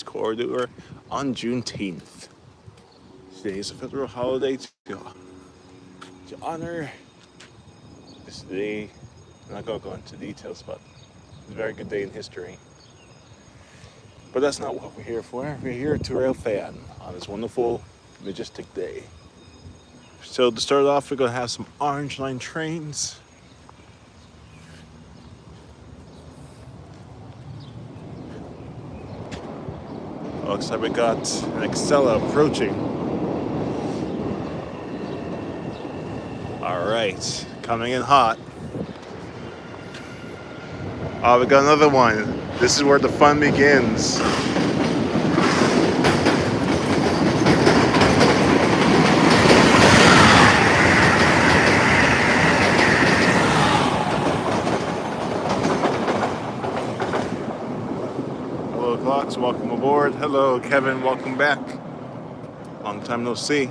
corridor on Juneteenth. Today is a federal holiday to honor this day. I'm not going to go into details, but it's a very good day in history. But that's not what we're here for. We're here to Railfan on this wonderful, majestic day. So to start off, we're going to have some Orange Line trains. Looks like we got an Excella approaching. Alright, coming in hot. Oh, we got another one. This is where the fun begins. Hello, Clocks, welcome aboard. Hello, Kevin, welcome back. Long time no see.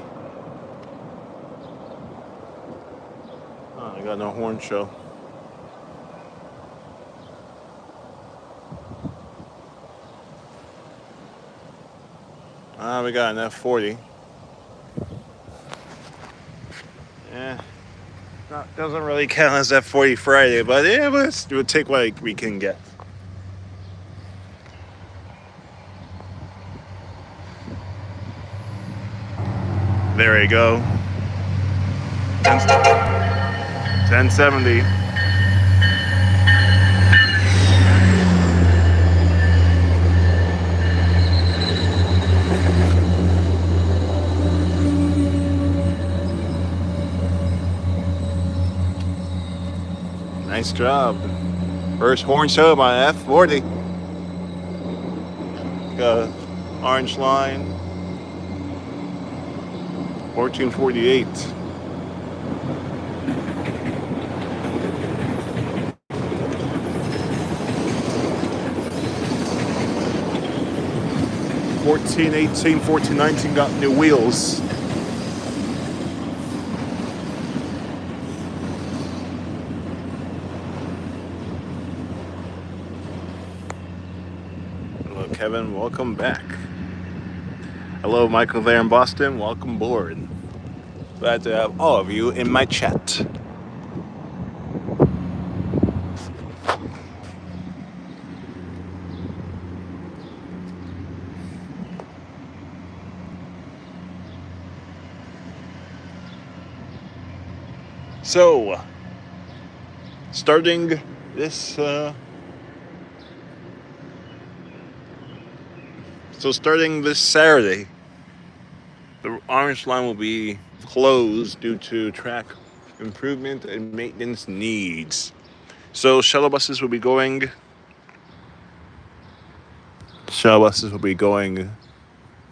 Oh, I got no horn show. We got an F40. Doesn't really count as F40 Friday, but yeah, we'll take what we can get. There you go. 1070. Nice job. First horn show by F40. Got Orange Line. 1448. $14.18, $14.19 got new wheels. Hello, Kevin. Welcome back. Hello, Michael there in Boston. Welcome aboard. Glad to have all of you in my chat. So, starting this Saturday, the Orange Line will be closed due to track improvement and maintenance needs. So shuttle buses will be going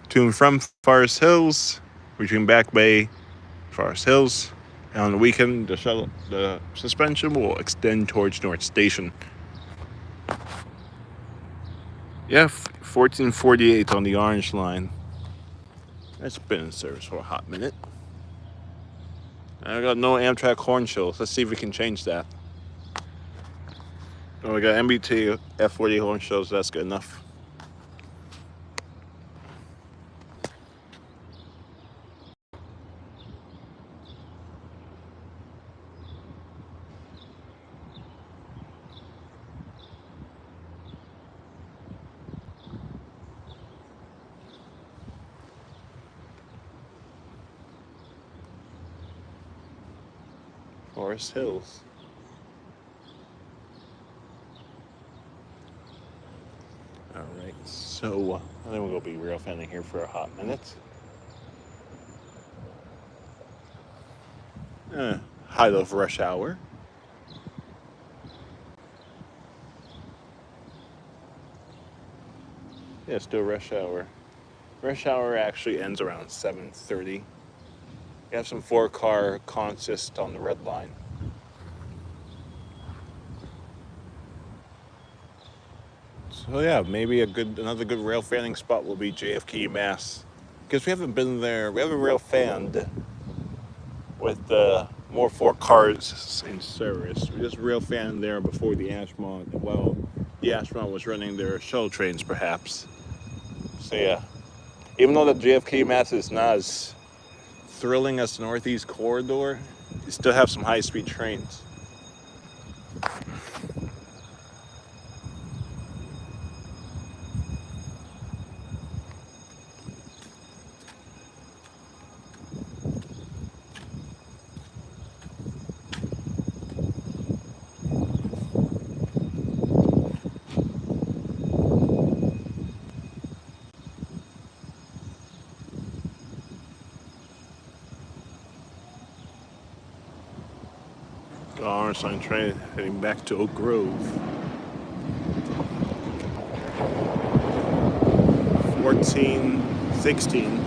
to and from Forest Hills, between Back Bay, Forest Hills. And on the weekend, the suspension will extend towards North Station. Yeah, 1448 on the Orange Line. That's been in service for a hot minute. I got no Amtrak horn shows. Let's see if we can change that. Oh, we got MBT F40 horn shows. That's good enough. Forest Hills. Alright, so I think we'll be Railfaning here for a hot minute. Height of rush hour. Yeah, still rush hour. Rush hour actually ends around 7:30. You have some 4-car consist on the red line. So yeah, maybe another good rail fanning spot will be JFK, Mass. Because we haven't been there. We haven't rail fanned with more 4 cars in service. We just rail fanned there before the Ashmont. Well, the Ashmont was running their shuttle trains, perhaps. So yeah, even though the JFK mass is not as thrilling as the Northeast Corridor, you still have some high-speed trains. The Orange Line train heading back to Oak Grove. 1416.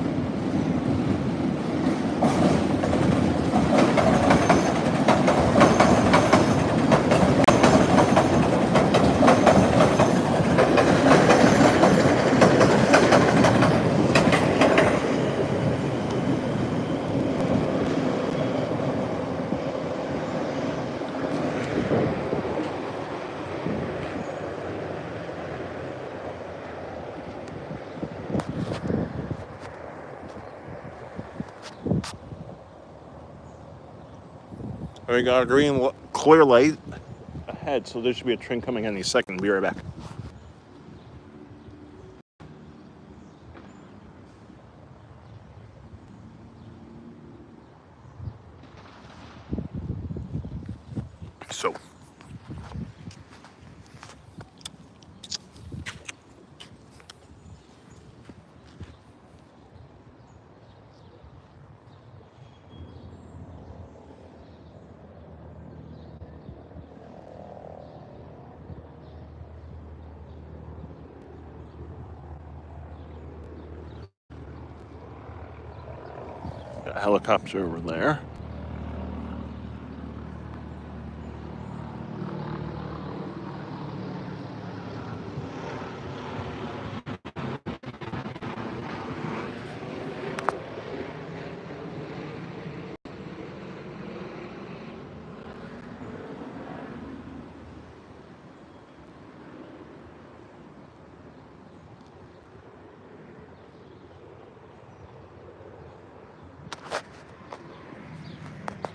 We got a green clear light ahead, so there should be a train coming any second. Be right back. So, got a helicopter over there.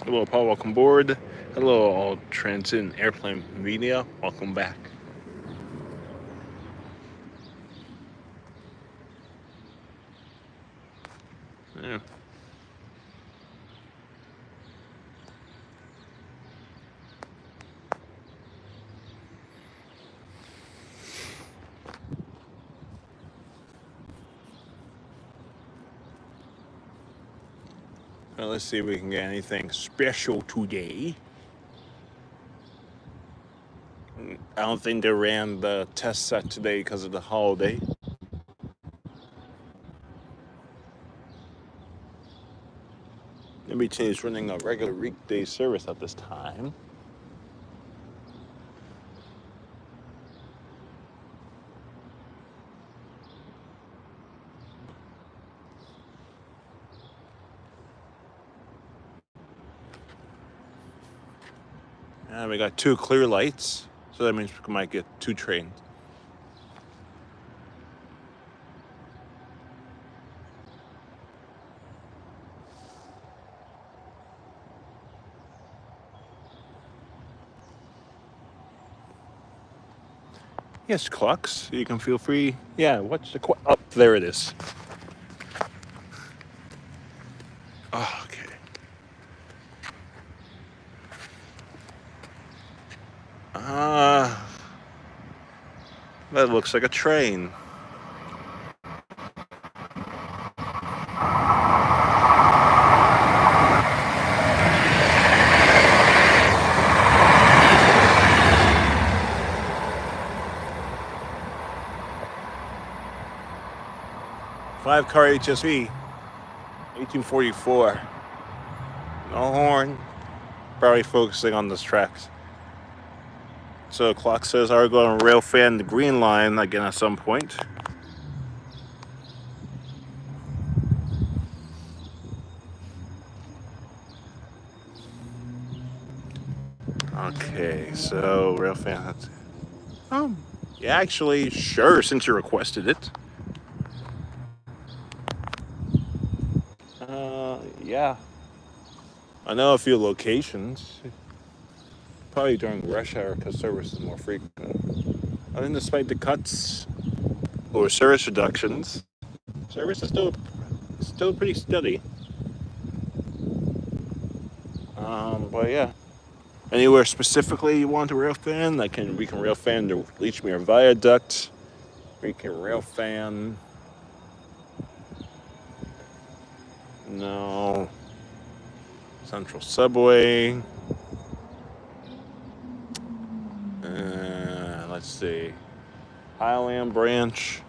Hello, Paul. Welcome aboard. Hello, all transit and airplane media. Welcome back. Yeah. Well, let's see if we can get anything special today. I don't think they ran the test set today because of the holiday. MBT is running a regular weekday service at this time. And we got 2 clear lights, so that means we might get 2 trains. Yes, clocks. You can feel free. Yeah, what's the clock? Oh, there it is. Oh, okay. That looks like a train. Five-car HSV, 1844. No horn. Probably focusing on those tracks. So the clock says are going to Railfan the green line again at some point. Okay, so Railfan. Yeah, actually, sure, since you requested it. Yeah. I know a few locations, probably during rush hour because service is more frequent. I think despite the cuts or service reductions, service is still pretty steady. But yeah. Anywhere specifically you want to rail fan? We can rail fan the Leechmere Viaduct. We can rail fan. No. Central Subway. Let's see. Highland Branch.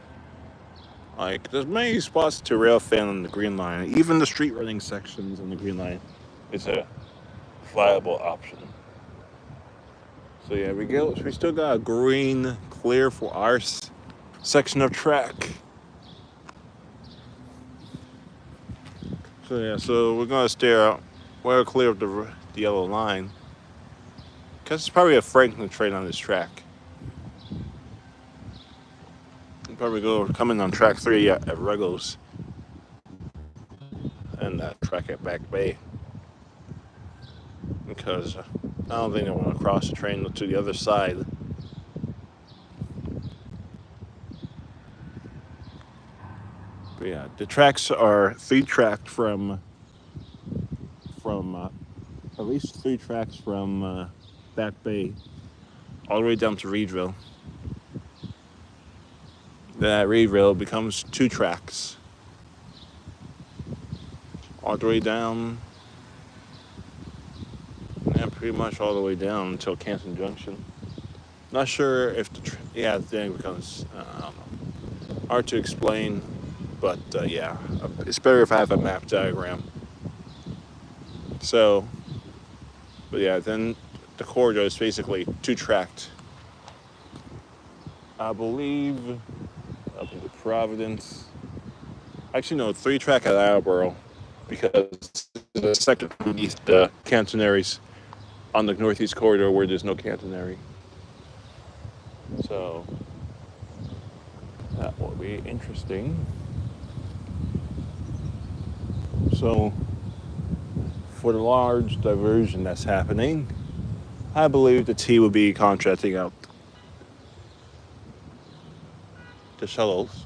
Like, there's many spots to rail fan on the Green Line. Even the street running sections on the Green Line is a viable option. So yeah, we still got a green clear for our section of track. So yeah, so we're gonna stare out well clear of the yellow line. Because it's probably a Franklin train on this track. We'll probably come in on track 3 at Ruggles. And that track at Back Bay. Because I don't think they want to cross the train to the other side. But yeah, the tracks are 3 tracked from at least 3 tracks from Back Bay all the way down to Reedville. Then at Reedville becomes 2 tracks all the way down. Yeah, pretty much all the way down until Canton Junction. Not sure if then it becomes I don't know, hard to explain, but yeah, it's better if I have a map diagram. So, but yeah, then the corridor is basically 2 tracked. I believe up into Providence. Actually, no, 3 track at Attleboro because the second beneath the Cantonaries on the northeast corridor where there's no catenary. So that will be interesting. So for the large diversion that's happening, I believe the T will be contracting out the shuttles.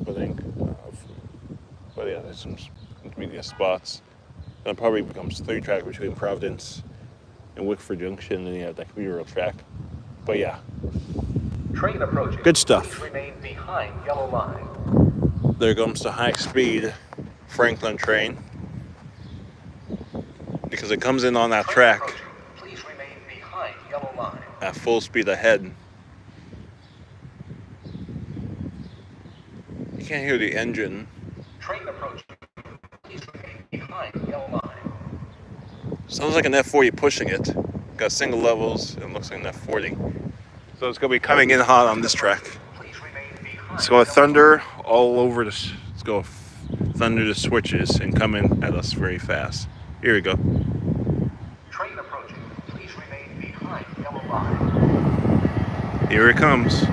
I think, but yeah, there's some intermediate spots. Then it probably becomes 3 track between Providence and Wickford Junction, and you have that commuter rail track. But yeah, train approaching. Good stuff. Please remain behind yellow line. There comes the high-speed Franklin train because it comes in on that track Please remain behind yellow line. at full speed ahead. You can't hear the engine. Train approaching. Please remain behind yellow line. Sounds like an F40 pushing it. Got single levels. It looks like an F40. So it's going to be coming in hot on this track. Please remain behind. It's going to thunder all over this. It's going to thunder the switches and come in at us very fast. Here we go. Train approaching. Please remain behind yellow line. Here it comes.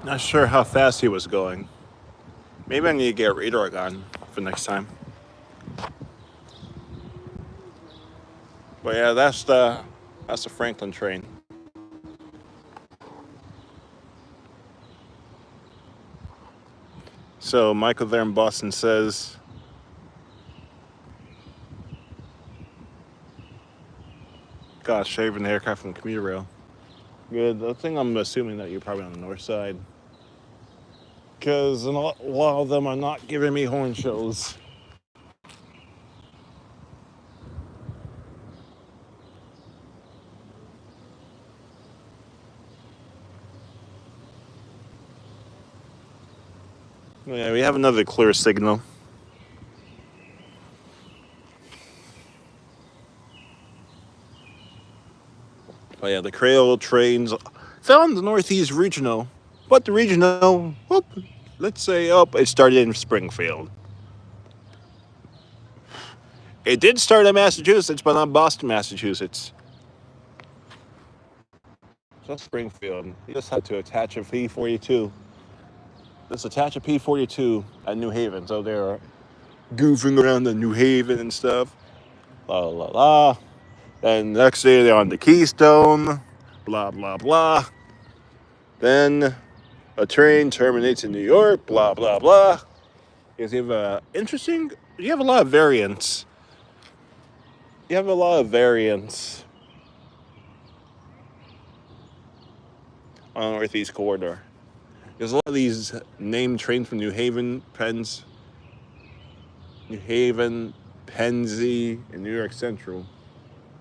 Not sure how fast he was going. Maybe I need to get a radar gun for next time. But yeah, that's the Franklin train. So Michael there in Boston says, "Gosh, shaving the aircraft from the commuter rail." Good. I think I'm assuming that you're probably on the north side. Because a lot of them are not giving me horn shows. Yeah, we have another clear signal. But yeah, the Creole trains found the Northeast Regional, but the regional, whoop, let's say, it started in Springfield. It did start in Massachusetts, but not Boston, Massachusetts. So Springfield. You just had to attach a P-42. Just attach a P-42 at New Haven. So they're goofing around in New Haven and stuff. La la la. Then next day they're on the Keystone. Blah blah blah. Then a train terminates in New York. Blah blah blah. Because you have interesting. You have a lot of variants. You have a lot of variants on the Northeast Corridor. There's a lot of these named trains from New Haven, Pennsy, and New York Central.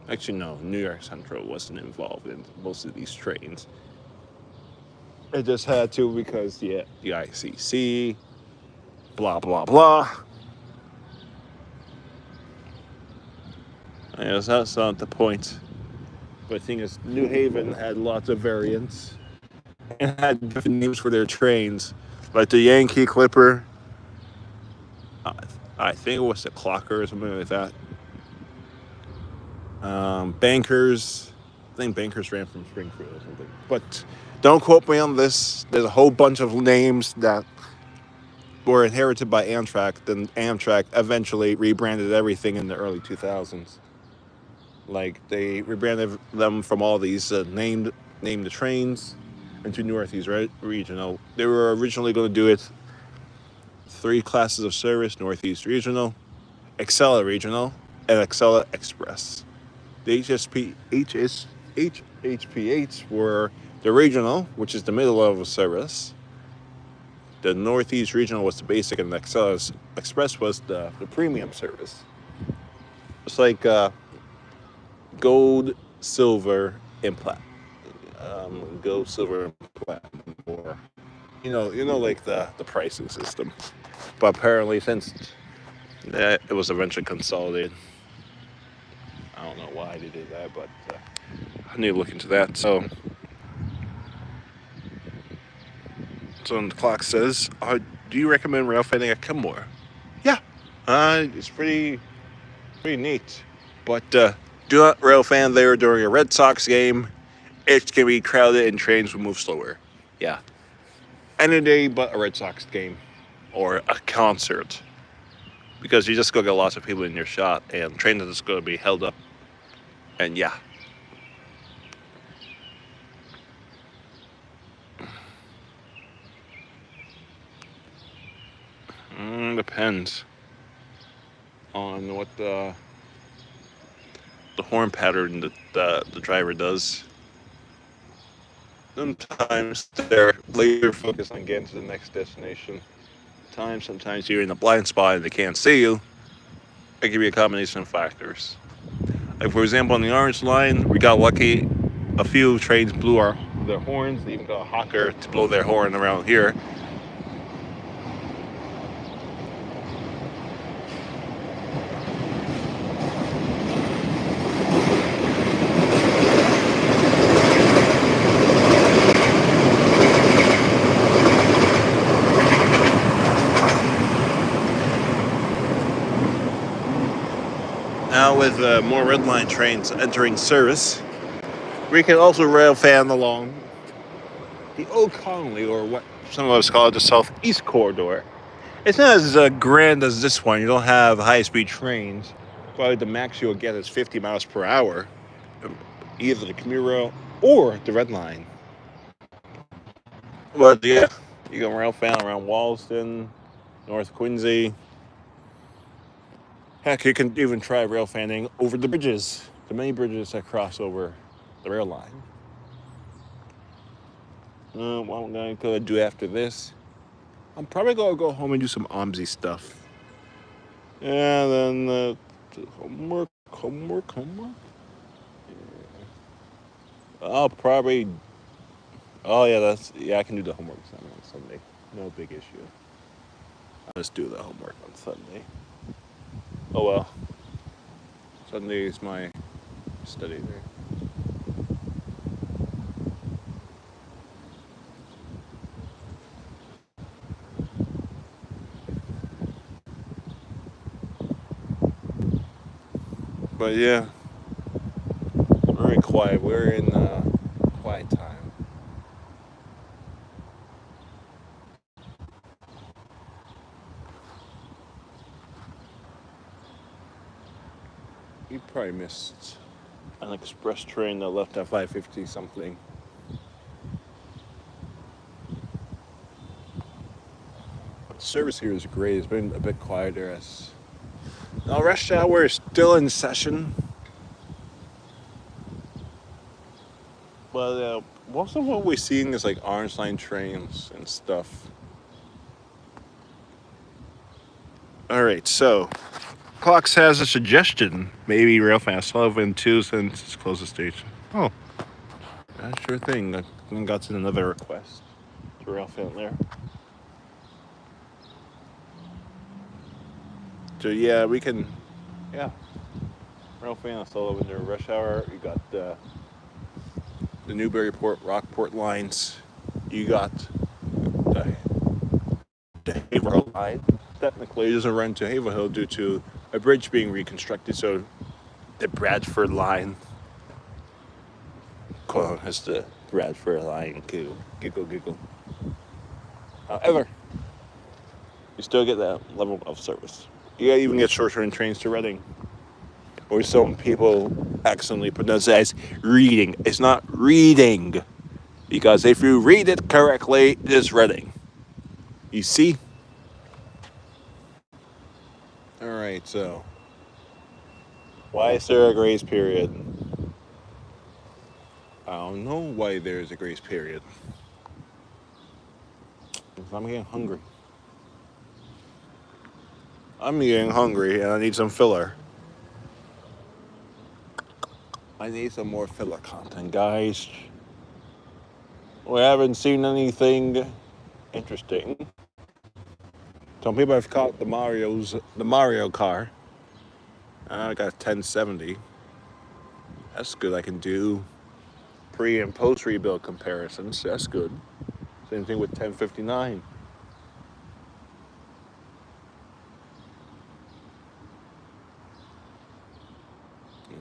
Actually, no, New York Central wasn't involved in most of these trains. It just had to because, the ICC, blah, blah, blah. I guess that's not the point. But the thing is, New Haven had lots of variants and had different names for their trains. Like the Yankee Clipper, I think it was the Clocker or something like that. Bankers, I think Bankers ran from Springfield or something. But don't quote me on this. There's a whole bunch of names that were inherited by Amtrak. Then Amtrak eventually rebranded everything in the early 2000s. Like they rebranded them from all these named the trains into Northeast Regional. They were originally going to do it 3 classes of service: Northeast Regional, Excella Regional, and Excella Express. The HHP8s were the regional, which is the middle level service. The Northeast Regional was the basic, and the Excella Express was the premium service. It's like gold, silver, and platinum. Gold, silver, and platinum, or like the pricing system. But apparently, since it was eventually consolidated, I don't know why they did that, but I need to look into that. So the clock says, "Do you recommend railfanning at Kenmore?" Yeah, it's pretty neat. But do not railfan there during a Red Sox game. It can be crowded and trains will move slower. Yeah, any day but a Red Sox game or a concert, because you just gonna get lots of people in your shot, and trains are just gonna be held up. And yeah. Depends on what the horn pattern that the driver does. Sometimes they're laser focused on getting to the next destination. Sometimes you're in a blind spot and they can't see you. It could be a combination of factors. Like for example, on the Orange Line, we got lucky. A few trains blew their horns. They even got a hawker to blow their horn around here. Now with more Red Line trains entering service, we can also rail fan along the Old Colony, or what some of us call it, the Southeast Corridor. It's not as grand as this one. You don't have high-speed trains. Probably the max you'll get is 50 miles per hour, either the commuter rail or the Red Line. But yeah, you can rail fan around Wallaston, North Quincy. Heck, you can even try rail fanning over the bridges, the many bridges that cross over the rail line. What I'm going to do after this, I'm probably going to go home and do some OMSI stuff. And then homework. Yeah. I'll probably, I can do the homework assignment on Sunday. No big issue. I'll just do the homework on Sunday. Oh well. Sunday is my study day. But yeah, very quiet. We're in quiet time. You probably missed an express train that left at 5:50 something. But service here is great. It's been a bit quieter as now rush hour is still in session. But most of what we're seeing is like orange line trains and stuff. All right, so Clocks has a suggestion. Maybe Railfan Sullivan too, since it's close to station. Oh, that's sure thing. I got another request to Railfan there. So yeah, we can. Yeah, Railfan Sullivan during rush hour. You got the Newburyport Rockport lines. You got the Haverhill line. Technically, it doesn't run to Haverhill due to a bridge being reconstructed. So the Bradford line, quote, as the Bradford line, giggle, giggle. However, you still get that level of service. You even get short-term trains to Reading, or some people accidentally pronounce it as reading. It's not reading, because if you read it correctly, it is Reading. You see? All right, so why is there a grace period? I don't know why there's a grace period. I'm getting hungry. I'm getting hungry and I need some filler. I need some more filler content, guys. We haven't seen anything interesting. Some people have caught the Mario car. I got 1070. That's good. I can do pre and post rebuild comparisons. That's good. Same thing with 1059.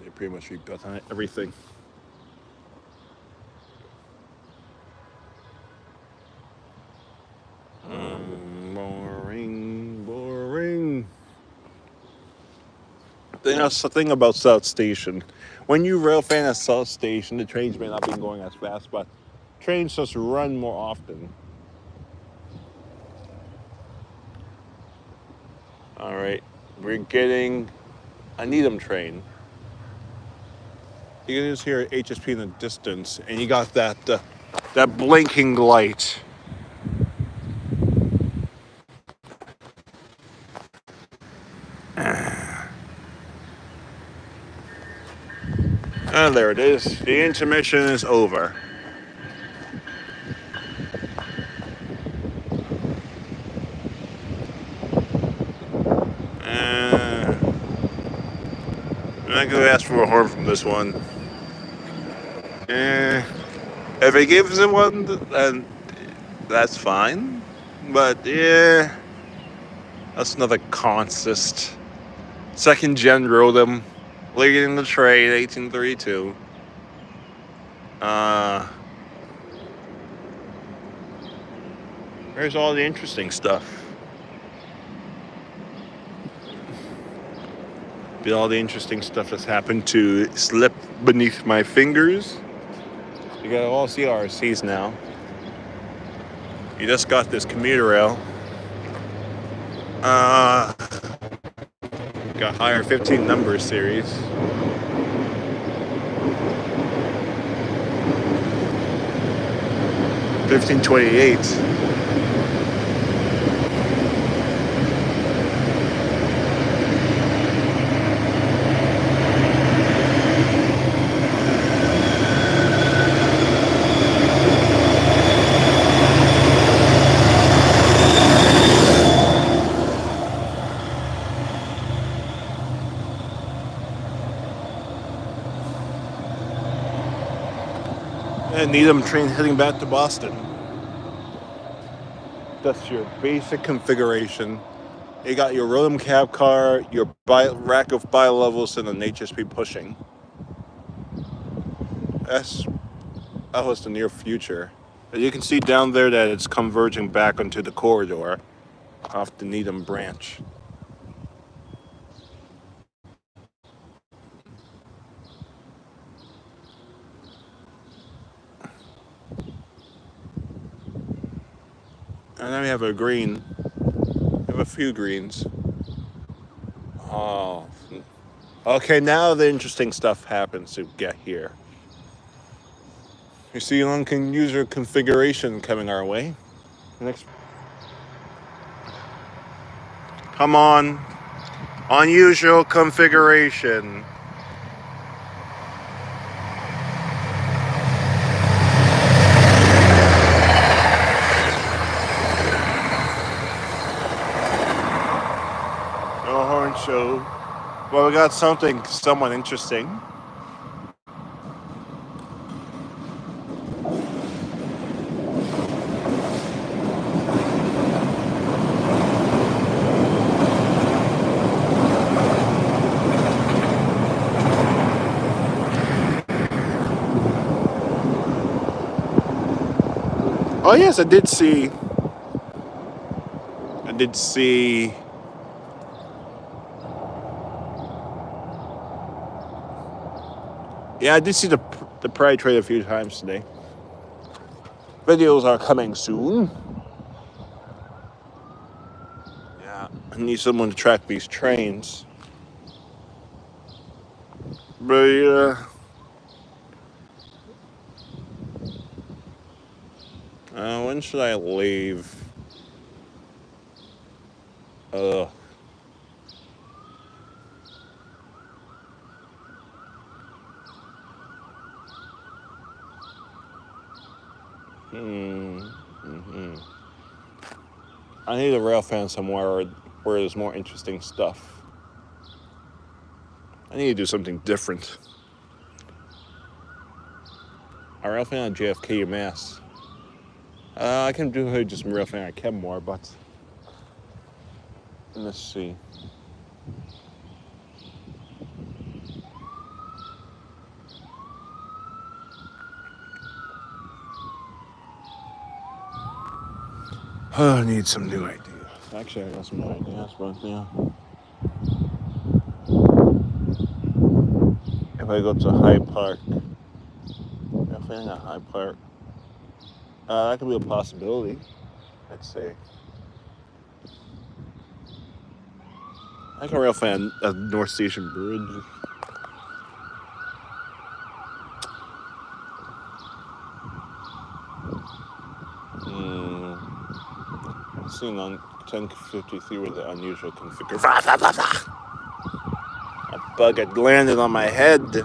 They pretty much rebuilt on everything. Boring. That's the thing about South Station. When you Railfan at South Station, the trains may not be going as fast, but trains just run more often. All right, we're getting a Needham train. You can just hear HSP in the distance, and you got that blinking light. And there it is. The intermission is over. I'm not gonna ask for a horn from this one. If it gives it one, then that's fine. But yeah, that's another consist. Second gen Rodham, leading the trade, 1832. There's all the interesting stuff. All the interesting stuff that's happened to slip beneath my fingers. You got all CRCs now. You just got this commuter rail. Got higher 15 number series. $15.28. And Needham train heading back to Boston. That's your basic configuration You got your rhythm cab car, your rack of bi-levels, and an HSP pushing. That was the near future. And you can see down there that it's converging back onto the corridor off the Needham branch. And then we have a green. We have a few greens. Oh. Okay, now the interesting stuff happens to get here. You see user configuration coming our way. Next. Come on. Unusual configuration. No horn show. Well, we got something somewhat interesting. Oh yes, I did see. Yeah, I did see the Pride Trade a few times today. Videos are coming soon. Yeah, I need someone to track these trains. But yeah. When should I leave? Ugh. I need a rail fan somewhere where there's more interesting stuff. I need to do something different. A rail fan on JFK UMass. I can do just a rail fan at Kenmore, but let's see. I need some new ideas. Actually, I got some new ideas, but yeah. If I go to Hyde Park, if I'm at Hyde Park, that could be a possibility. Let's see. I can rail fan at North Station Bridge. Seen on 1053 with the unusual configuration. A bug had landed on my head.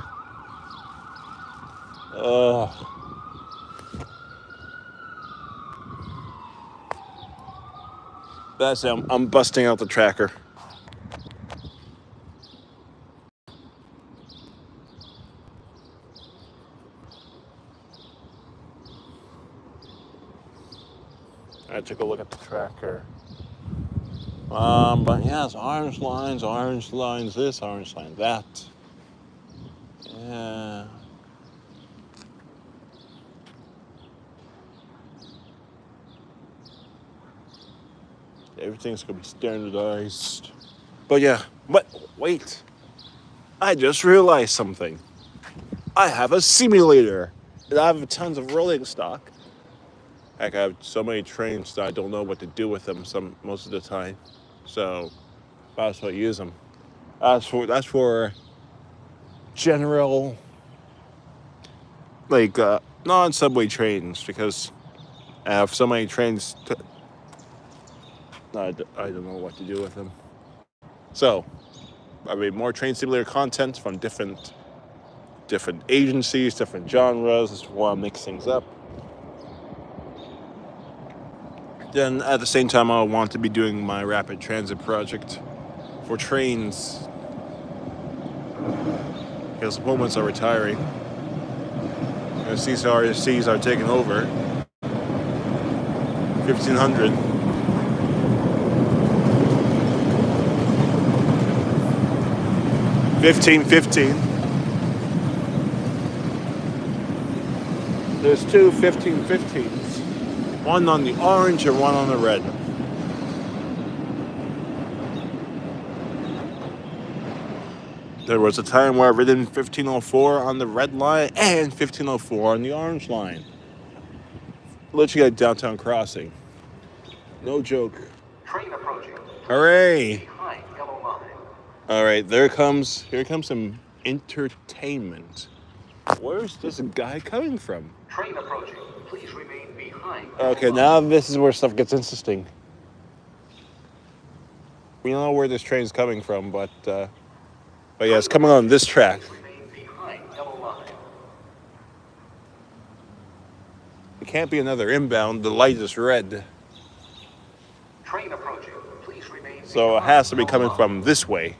That's it. I'm busting out the tracker. I took a look at the tracker. But yeah, it's orange lines this, orange line that. Yeah. Everything's gonna be standardized. But yeah, wait. I just realized something. I have a simulator. And I have tons of rolling stock. Heck, I have so many trains that I don't know what to do with them most of the time. So that's why I use them. That's for general, like non-subway trains, because I have so many trains. I don't know what to do with them. So I made more train simulator content from different agencies, different genres. Just want to mix things up. Then at the same time, I want to be doing my rapid transit project for trains, because Pullmans are retiring. And CRCs are taking over. 1500. 1515. There's two 1515s. One on the orange and one on the red. There was a time where I've ridden 1504 on the red line and 1504 on the orange line. Literally at downtown crossing. No joke. Train approaching. Hooray! Behind yellow line. All right, here comes some entertainment. Where's this guy coming from? Train approaching. Please remain behind. Okay, now this is where stuff gets interesting. We don't know where this train's coming from, but yeah, it's coming on this track. Please remain behind yellow line. It can't be another inbound. The light is red, Train approaching. Please remain so it behind has to be yellow coming line. from this way.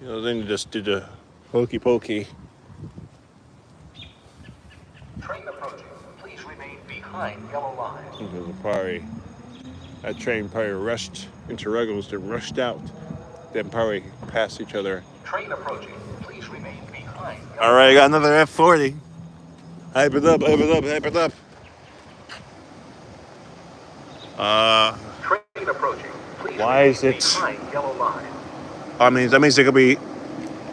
You know, then you just do the hokey pokey. Train approaching. Please remain behind yellow line. That train probably rushed into Ruggles, then rushed out, then probably passed each other. Train approaching. Please remain behind yellow All right, I got another F40. Hype it up, hype it up, hype it up. Train approaching. Please Why remain is it- behind yellow line. That means it could be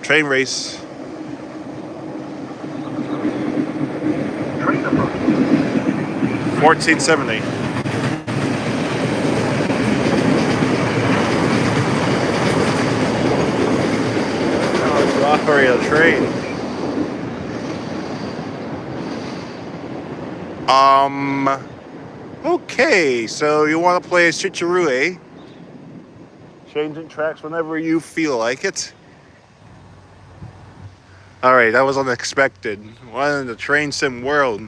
train race. Train approaching. 1470. Operate a train. Okay, so you want to play a switcheroo, eh? Changing tracks whenever you feel like it. Alright, that was unexpected. One in the train sim world.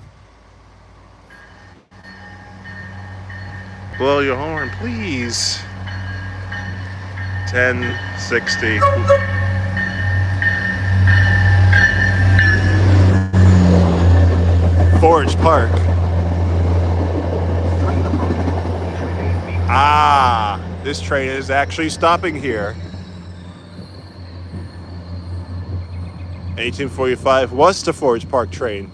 Blow your horn, please. 1060. Forge Park. Ah, this train is actually stopping here. 1845 was the Forge Park train.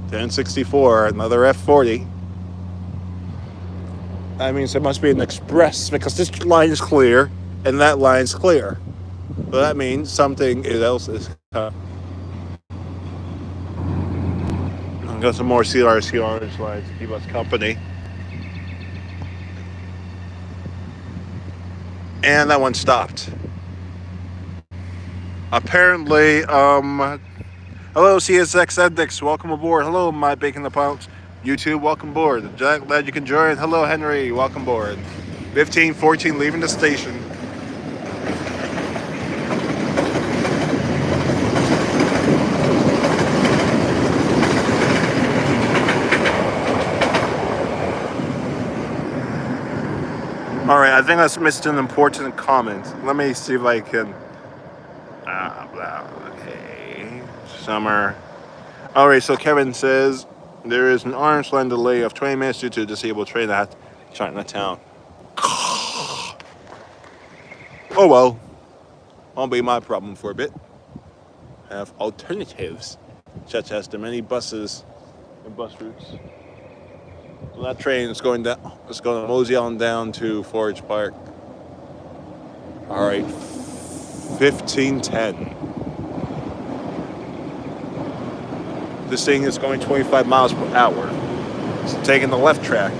$10.64, another F40. That means there must be an express because this line is clear and that line's clear. So that means something else is coming. I've got some more CRs lines to keep us company. And that one stopped. Apparently, hello CSX Edix, welcome aboard. Hello, my bacon the pounds. YouTube, welcome aboard. Jack, glad you can join. Hello, Henry, welcome aboard. 1514 leaving the station. All right, I think I missed an important comment. Let me see if I can. Okay. Summer. All right, so Kevin says there is an orange line delay of 20 minutes due to a disabled train at Chinatown. Oh well. Won't be my problem for a bit. Have alternatives, such as the many buses and bus routes. So that train is going down. It's going to mosey on down to Forge Park. All right, 1510. This thing is going 25 miles per hour. It's taking the left track.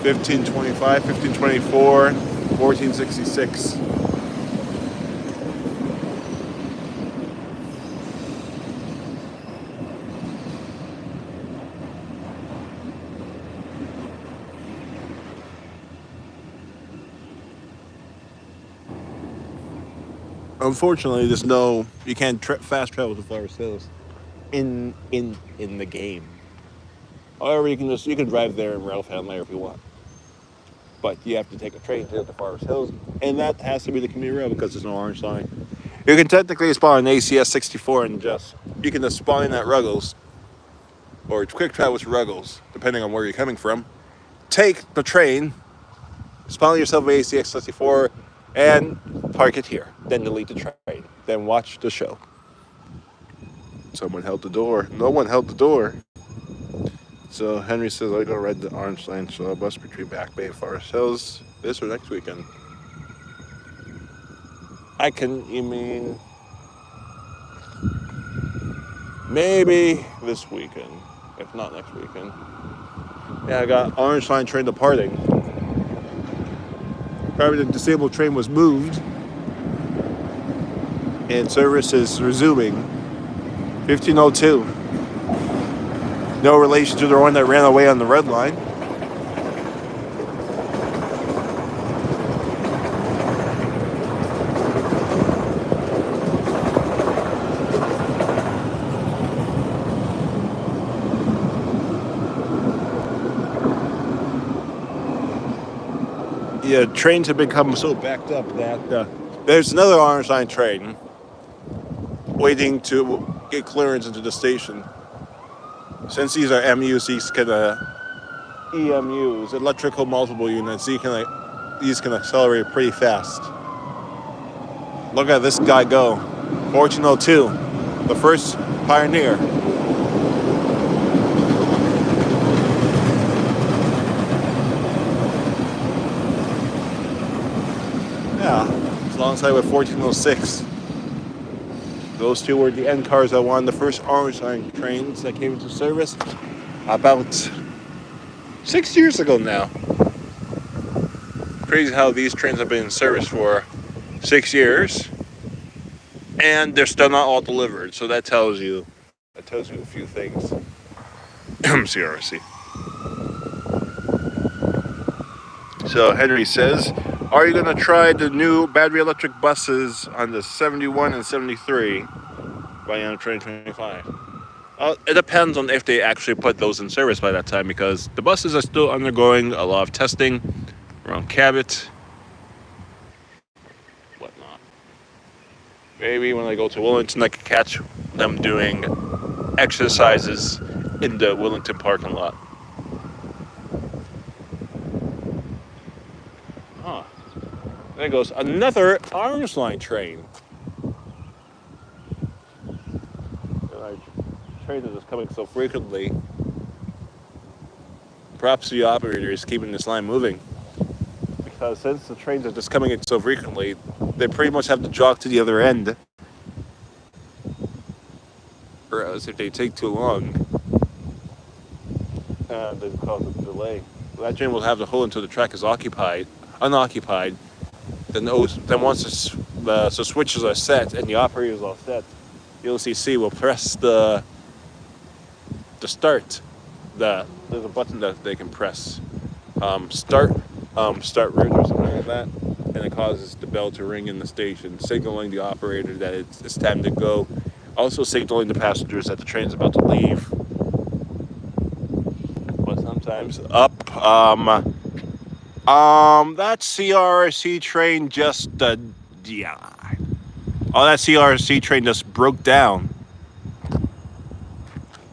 1525, 1524, 1466. Unfortunately, there's no, you can't fast travel to Forest Hills in the game. However, you can drive there in Railfaning there if you want. But you have to take a train to get to Forest Hills, and that has to be the commuter rail because there's no orange line. You can technically spawn an ACS 64 and you can just spawn in at Ruggles or quick travel to Ruggles, depending on where you're coming from. Take the train, spawn yourself an ACX 64, and park it here. Then delete the train. Then watch the show. Someone held the door. No one held the door. So Henry says, I gotta ride the orange line, so I must between Back Bay and Forest Hills this or next weekend. You mean maybe this weekend, if not next weekend. Yeah, I got orange line train departing. Probably the disabled train was moved and service is resuming. 1502. No relation to the one that ran away on the red line. Yeah, trains have become so backed up that there's another orange line train waiting to get clearance into the station. Since these are MUs, these can EMUs, electrical multiple units, these can accelerate pretty fast. Look at this guy go. 1402, the first pioneer. Yeah, alongside with 1406. Those two were the end cars that won the first orange line trains that came into service about 6 years ago now. Crazy how these trains have been in service for 6 years and they're still not all delivered. So that tells you a few things. CRC. So Henry says, are you going to try the new battery electric buses on the 71 and 73 by the end of 2025? It depends on if they actually put those in service by that time, because the buses are still undergoing a lot of testing around Cabot, whatnot. Maybe when I go to Wellington, I can catch them doing exercises in the Wellington parking lot. There goes another orange line train. Train that is coming so frequently. Perhaps the operator is keeping this line moving. Because since the trains are just coming in so frequently, they pretty much have to jog to the other end. Or else if they take too long, they cause a delay. That train will have to hold until the track is unoccupied. Then once the switches are set and the operator is all set, the OCC will press the start. There's a button that they can press. Start route or something like that. And it causes the bell to ring in the station, signaling the operator that it's time to go. Also signaling the passengers that the train's about to leave. But sometimes up. That CRC train just, yeah. Oh, that CRC train just broke down.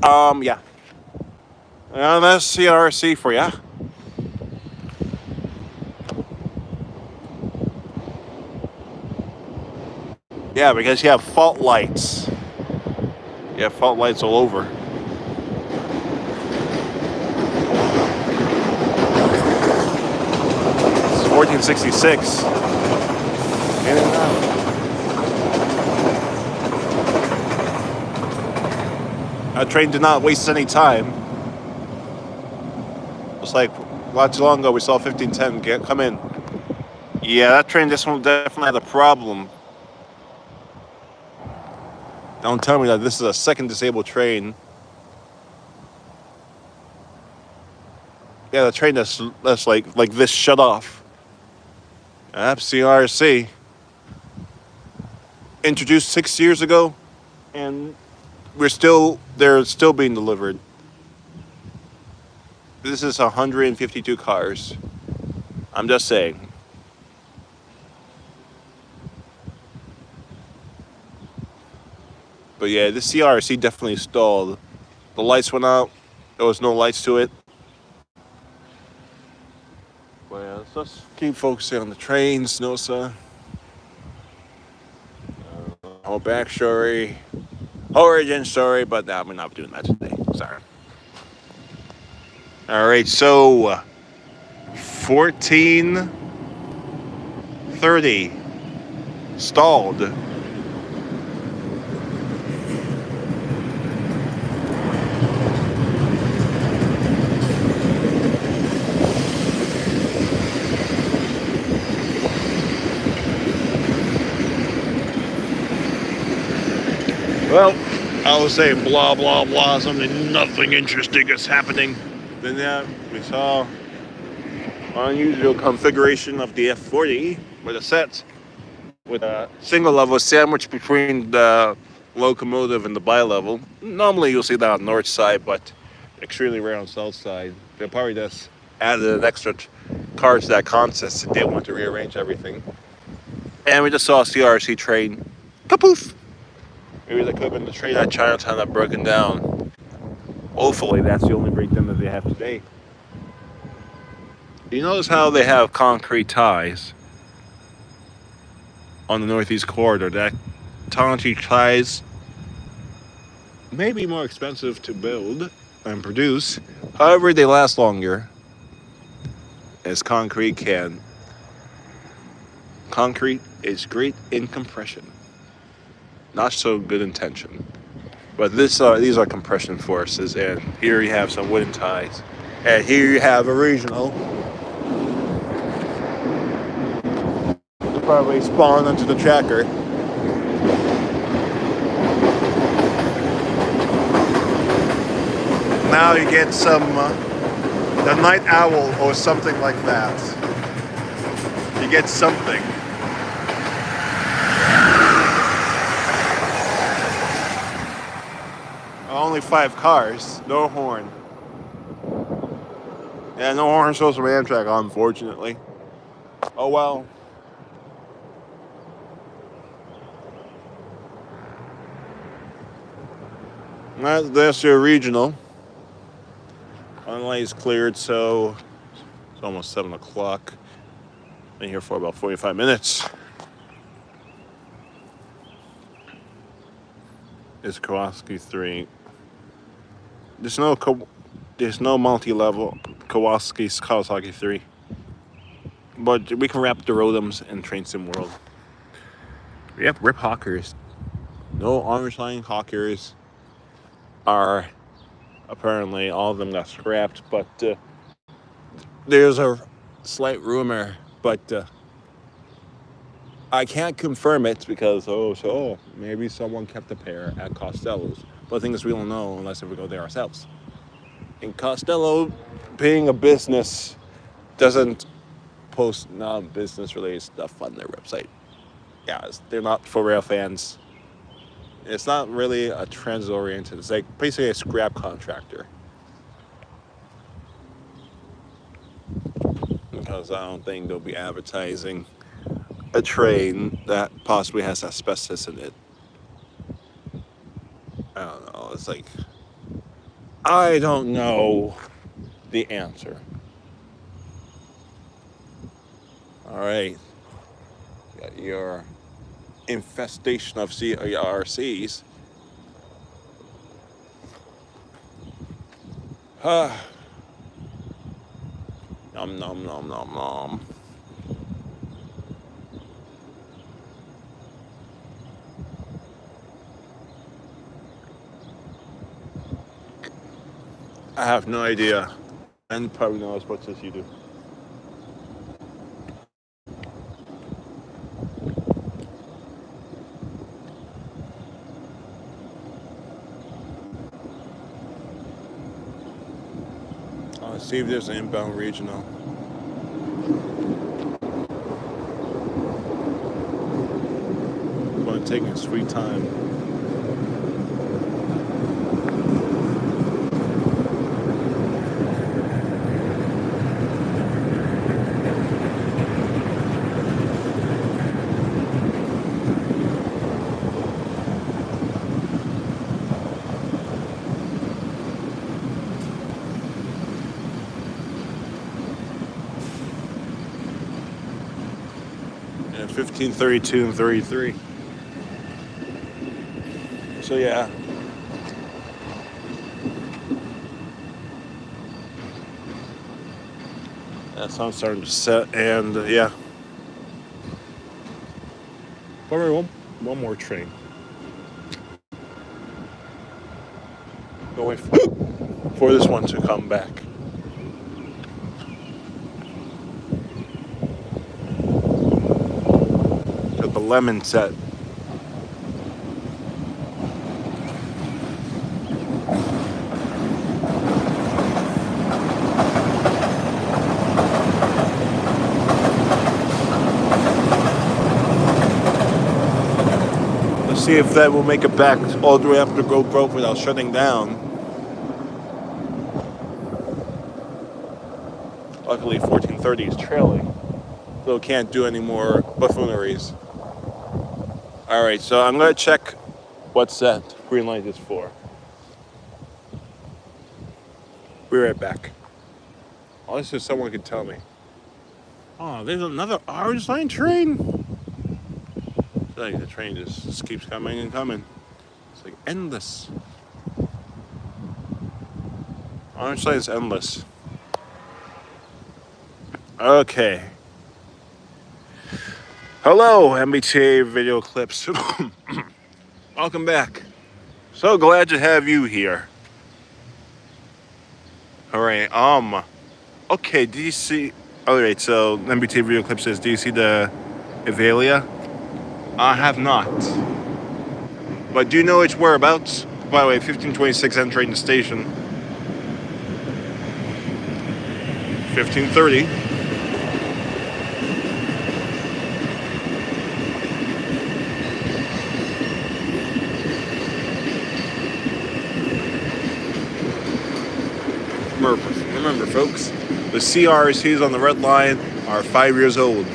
Yeah. That's CRC for ya. Yeah, because you have fault lights. You have fault lights all over. It's 1466. In and out. That train did not waste any time. It's like not too long ago we saw 1510 come in. Yeah, that train definitely had a problem. Don't tell me that this is a second disabled train. Yeah, the train that's like this shut off. CRC. Introduced 6 years ago, and they're still being delivered. This is 152 cars. I'm just saying. But yeah, the CRC definitely stalled. The lights went out. There was no lights to it. But yeah, let's just keep focusing on the trains, NOSA. Whole backstory, origin story, but nah, we're not doing that today. Sorry. All right, so 14:30 stalled. Well, I was saying blah blah blah, something nothing interesting is happening. Then yeah, we saw unusual configuration of the F40 with a set with a single level sandwich between the locomotive and the bi-level. Normally you'll see that on the north side, but extremely rare on the south side. They probably just added an extra car to that consist and they want to rearrange everything. And we just saw a CRC train. Kapoof! Maybe that could have been the train at Chinatown that broken down. Hopefully that's the only breakdown that they have today. You notice how they have concrete ties on the Northeast Corridor? That concrete ties may be more expensive to build and produce. However, they last longer as concrete can. Concrete is great in compression. Not so good in tension. But these are compression forces, and here you have some wooden ties. And here you have a regional. It'll probably spawn onto the tracker. Now you get some the night owl or something like that. You get something. Only 5 cars, no horn. Yeah, no horn shows from Amtrak, unfortunately. Oh well. That's your regional. One light is cleared, so it's almost 7 o'clock. Been here for about 45 minutes. It's Kawasaki 3. There's no multi-level Kawasaki 3. But we can wrap the Rodems in Train Sim World. Yep, rip Hawkers. No orange line Hawkers are apparently all of them got scrapped, but there's a slight rumor, but I can't confirm it because maybe someone kept a pair at Costello's. But the thing is, we don't know unless we go there ourselves. And Costello, being a business, doesn't post non-business related stuff on their website. Yeah, they're not for rail fans. It's not really a trends-oriented. It's like basically a scrap contractor. Because I don't think they'll be advertising a train that possibly has asbestos in it. I don't know. It's like, I don't know the answer. All right. Got your infestation of CRCs. Nom nom nom nom nom. I have no idea. And probably know as much as you do. Let's see if there's an inbound regional. Going to take a sweet time. 15:32 and 33. So yeah. That sun's starting to set, and yeah. Probably one more train. Go wait for this one to come back. Got the lemon set. Let's see if that will make it back all the way up to Grove Broke without shutting down. Luckily, 1430 is trailing, so it can't do any more buffooneries. All right, so I'm gonna check what's that green light is for. Be right back. Unless there's someone can tell me. Oh, there's another orange line train. It's like the train just keeps coming and coming. It's like endless. Orange line is endless. Okay. Hello, MBTA video clips. Welcome back. So glad to have you here. All right. Okay. Do you see? All right. So MBTA video clip says, "Do you see the Evalia?" I have not. But do you know its whereabouts? By the way, 1526 entering the station. 1530. Remember, folks, the CRCs on the red line are 5 years old.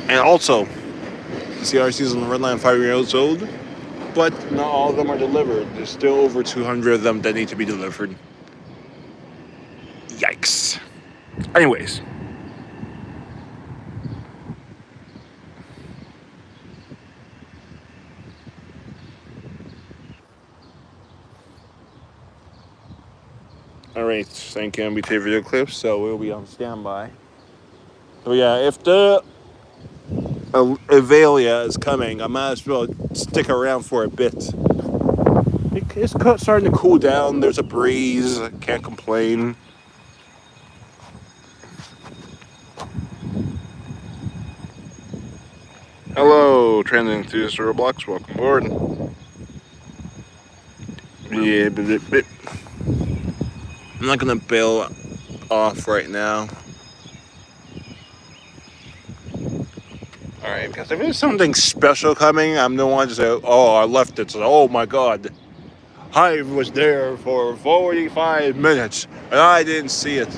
And also, the CRCs on the red line are 5 years old, but not all of them are delivered. There's still over 200 of them that need to be delivered. Yikes. Anyways. Alright, thank you, MBT video clips, so we'll be on standby. So yeah, if the Evalia is coming, I might as well stick around for a bit. It's starting to cool down, there's a breeze, can't complain. Hello, transit enthusiast Roblox, welcome aboard. Yeah, I'm not gonna bail off right now. Alright, because if there's something special coming, I'm the one to say, oh, I left it. So, oh my god. Hive was there for 45 minutes, and I didn't see it.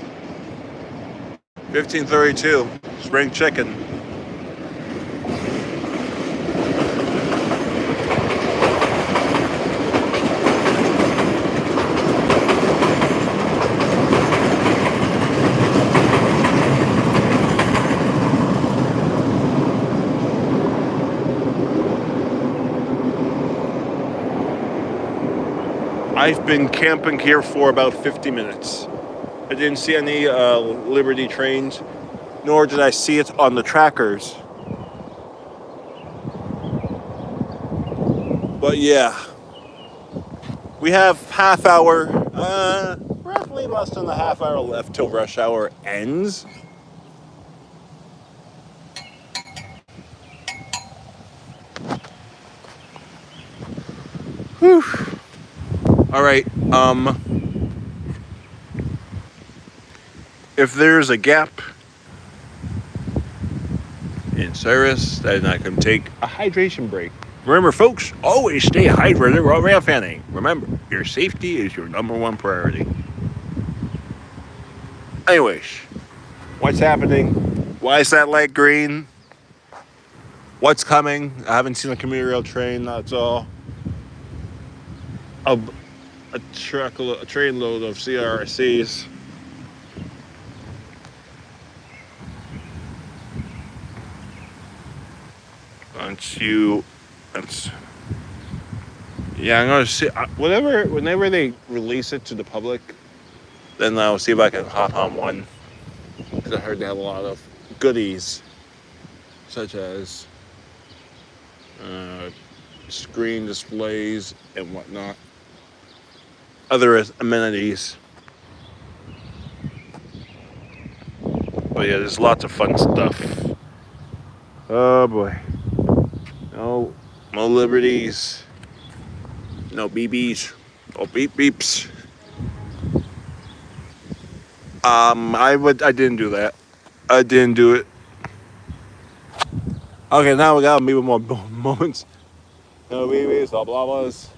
1532, spring chicken. I've been camping here for about 50 minutes. I didn't see any Liberty trains, nor did I see it on the trackers. But yeah, we have roughly less than a half hour left till rush hour ends. Whew. All right, if there's a gap in service, then I can take a hydration break. Remember, folks, always stay hydrated while railfanning. Remember, your safety is your number one priority. Anyways, what's happening? Why is that light green? What's coming? I haven't seen a commuter rail train, that's all. A train load of CRCs. Once you, that's yeah. I'm gonna see whenever they release it to the public, then I'll see if I can hop on one. 'Cause I heard they have a lot of goodies, such as uh, screen displays and whatnot, other amenities. But yeah, there's lots of fun stuff. Oh boy, no liberties, no BBs, no beep beeps. I didn't do that. I didn't do it. Okay, now we got maybe more moments. No BBs, blah blah blahs.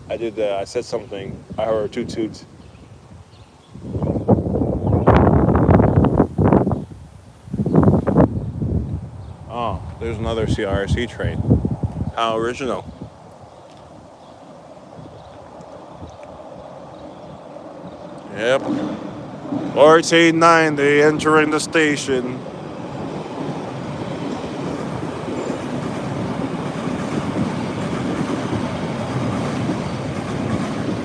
I did. I said something. I heard two toots. Oh, there's another CRC train. How original. Yep. 1490 entering the station.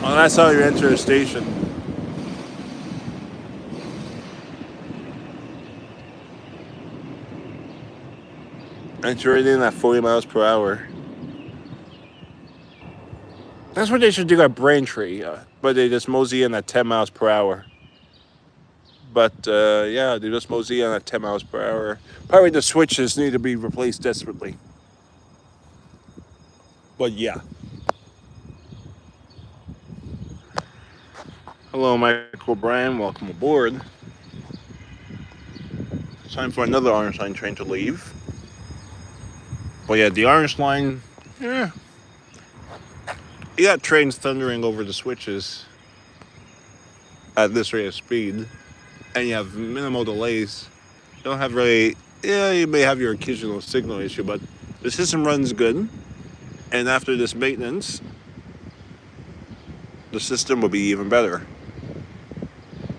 Oh, that's how you enter a station. Enter it in at 40 miles per hour. That's what they should do at Braintree, but they just mosey in at 10 miles per hour. But yeah, they just mosey in at 10 miles per hour. Probably the switches need to be replaced desperately. But yeah. Hello, Michael Bryan. Welcome aboard. It's time for another Orange Line train to leave. But yeah, the Orange Line, yeah. You got trains thundering over the switches at this rate of speed, and you have minimal delays. You don't have really, yeah, you may have your occasional signal issue, but the system runs good. And after this maintenance, the system will be even better.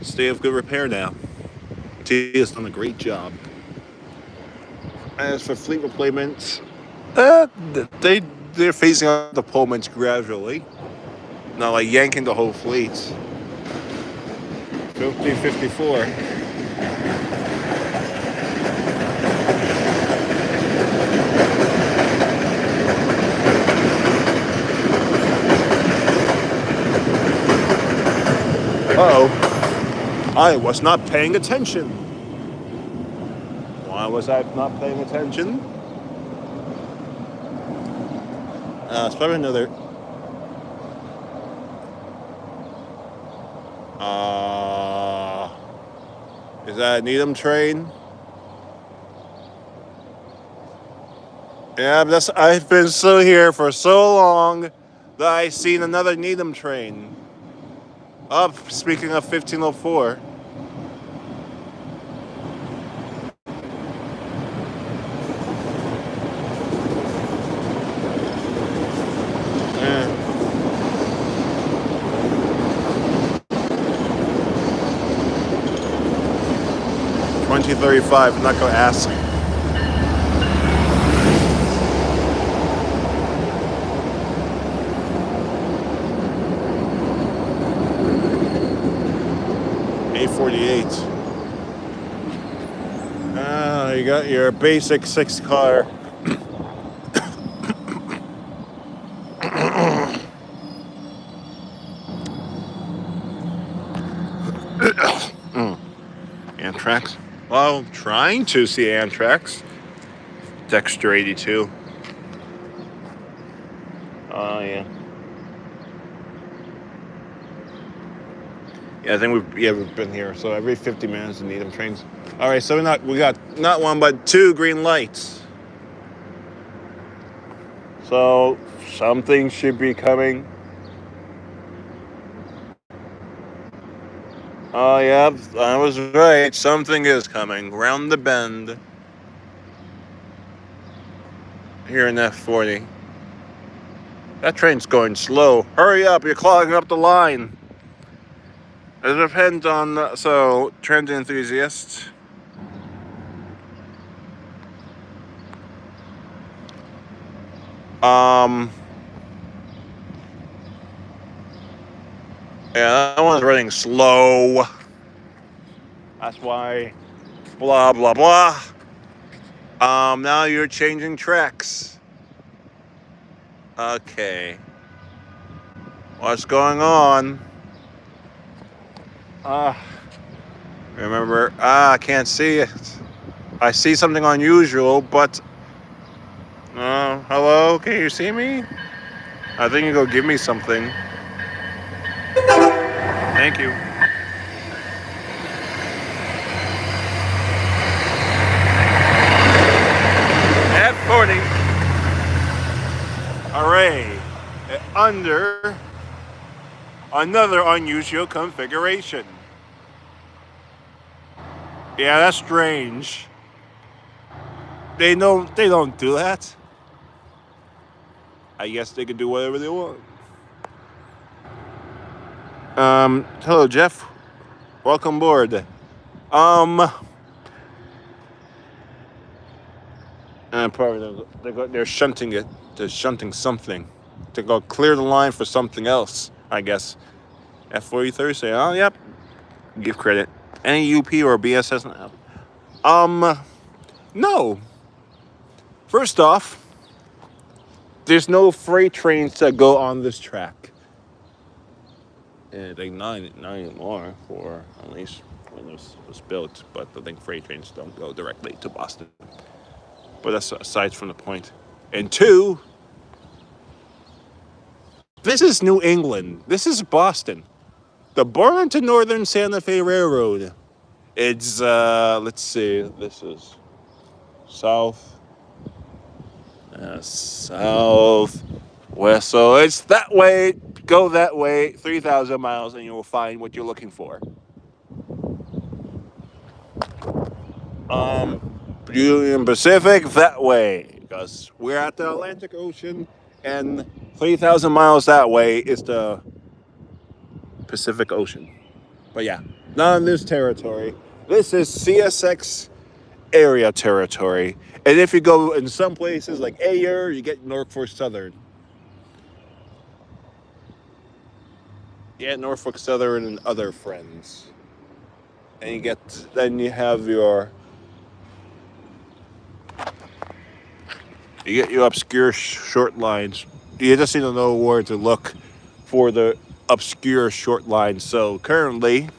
State of good repair now. T has done a great job. As for fleet replacements, they're phasing out the Pullmans gradually. Not like yanking the whole fleet. 50-54. Uh-oh. I was not paying attention. Why was I not paying attention? It's probably another... Is that a Needham train? Yeah, but I've been so here for so long that I've seen another Needham train. Speaking of 1504. Yeah. 2035, I'm not going to ask. You got your basic 6 car. Amtrak's. Well, trying to see Amtrak's. Dexter 82. Oh, yeah. Yeah, I think we've been here. So every 50 minutes, we need them trains. All right, so we got not one but 2 green lights. So something should be coming. Oh, yeah, I was right. Something is coming. Round the bend. Here in F40. That train's going slow. Hurry up, you're clogging up the line. It depends on, transit enthusiasts. Um, yeah, that one's running slow. That's why. Blah blah blah. Now you're changing tracks. Okay. What's going on? Remember, I can't see it. I see something unusual, but hello, can you see me? I think you go give me something. Thank you. At 40. Array. Under another unusual configuration. Yeah, that's strange. They don't do that. I guess they can do whatever they want. Hello Jeff. Welcome aboard. Probably they're shunting it. They're shunting something to go clear the line for something else, I guess. F40 Thursday. Oh, yep. Give credit. Any UP or BSS? No. First off, there's no freight trains that go on this track. Like not anymore, for at least when this was built. But I think freight trains don't go directly to Boston. But that's aside from the point. And two, this is New England. This is Boston. The Burlington Northern Santa Fe Railroad. It's, let's see, this is south, west. So it's that way, go that way, 3,000 miles, and you will find what you're looking for. Union Pacific, that way, because we're at the Atlantic Ocean, and 3,000 miles that way is the Pacific Ocean. But yeah, not in this territory. This is CSX area territory. And if you go in some places like Ayer, you get Norfolk Southern. Yeah, Norfolk Southern and other friends. And then you have your obscure short lines. You just need to know where to look for the obscure short lines. So currently,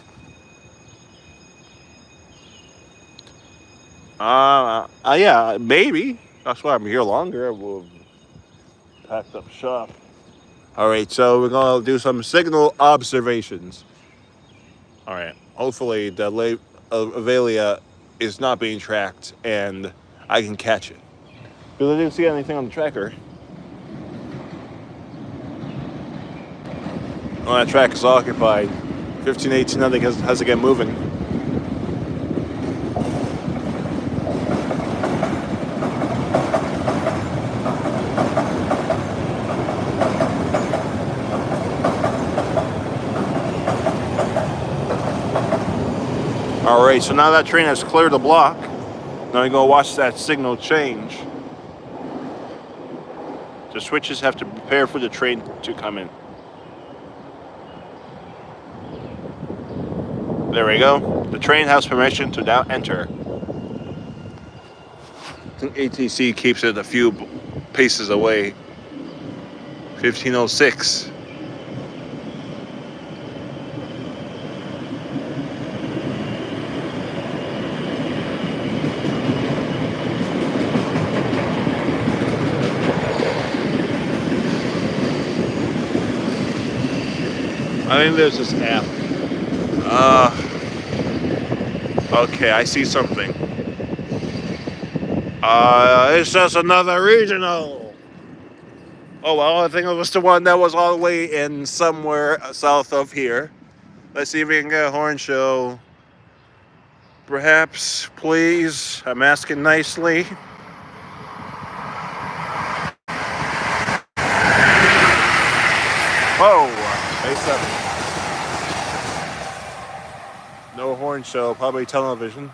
yeah, maybe. That's why I'm here longer. We'll packed up shop. All right, so we're gonna do some signal observations. All right, hopefully the Avelia is not being tracked and I can catch it. Because I didn't see anything on the tracker. Oh, that track is occupied. 1518, nothing has to get moving. All right, so now that train has cleared the block. Now you go watch that signal change. The switches have to prepare for the train to come in. There we go. The train has permission to now enter. I think ATC keeps it a few paces away. 1506. I think there's this app. Okay, I see something. It's just another regional. Oh, well, I think it was the one that was all the way in somewhere south of here. Let's see if we can get a horn show. Perhaps, please. I'm asking nicely. Oh, A7. No horn show, probably television.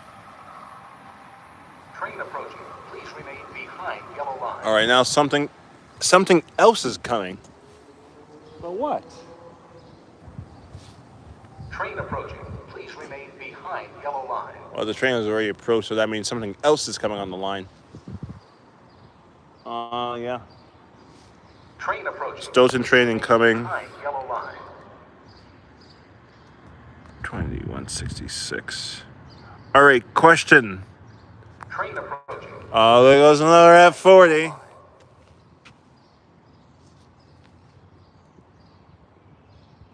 Train approaching. Please remain behind yellow line. All right, now something something else is coming. But what? Train approaching. Please remain behind yellow line. Well, the train has already approached, so that means something else is coming on the line. Yeah. Train approaching. Stoughton train incoming. Behind yellow line. 2166. All right, question. Train approaching. Oh, there goes another F40.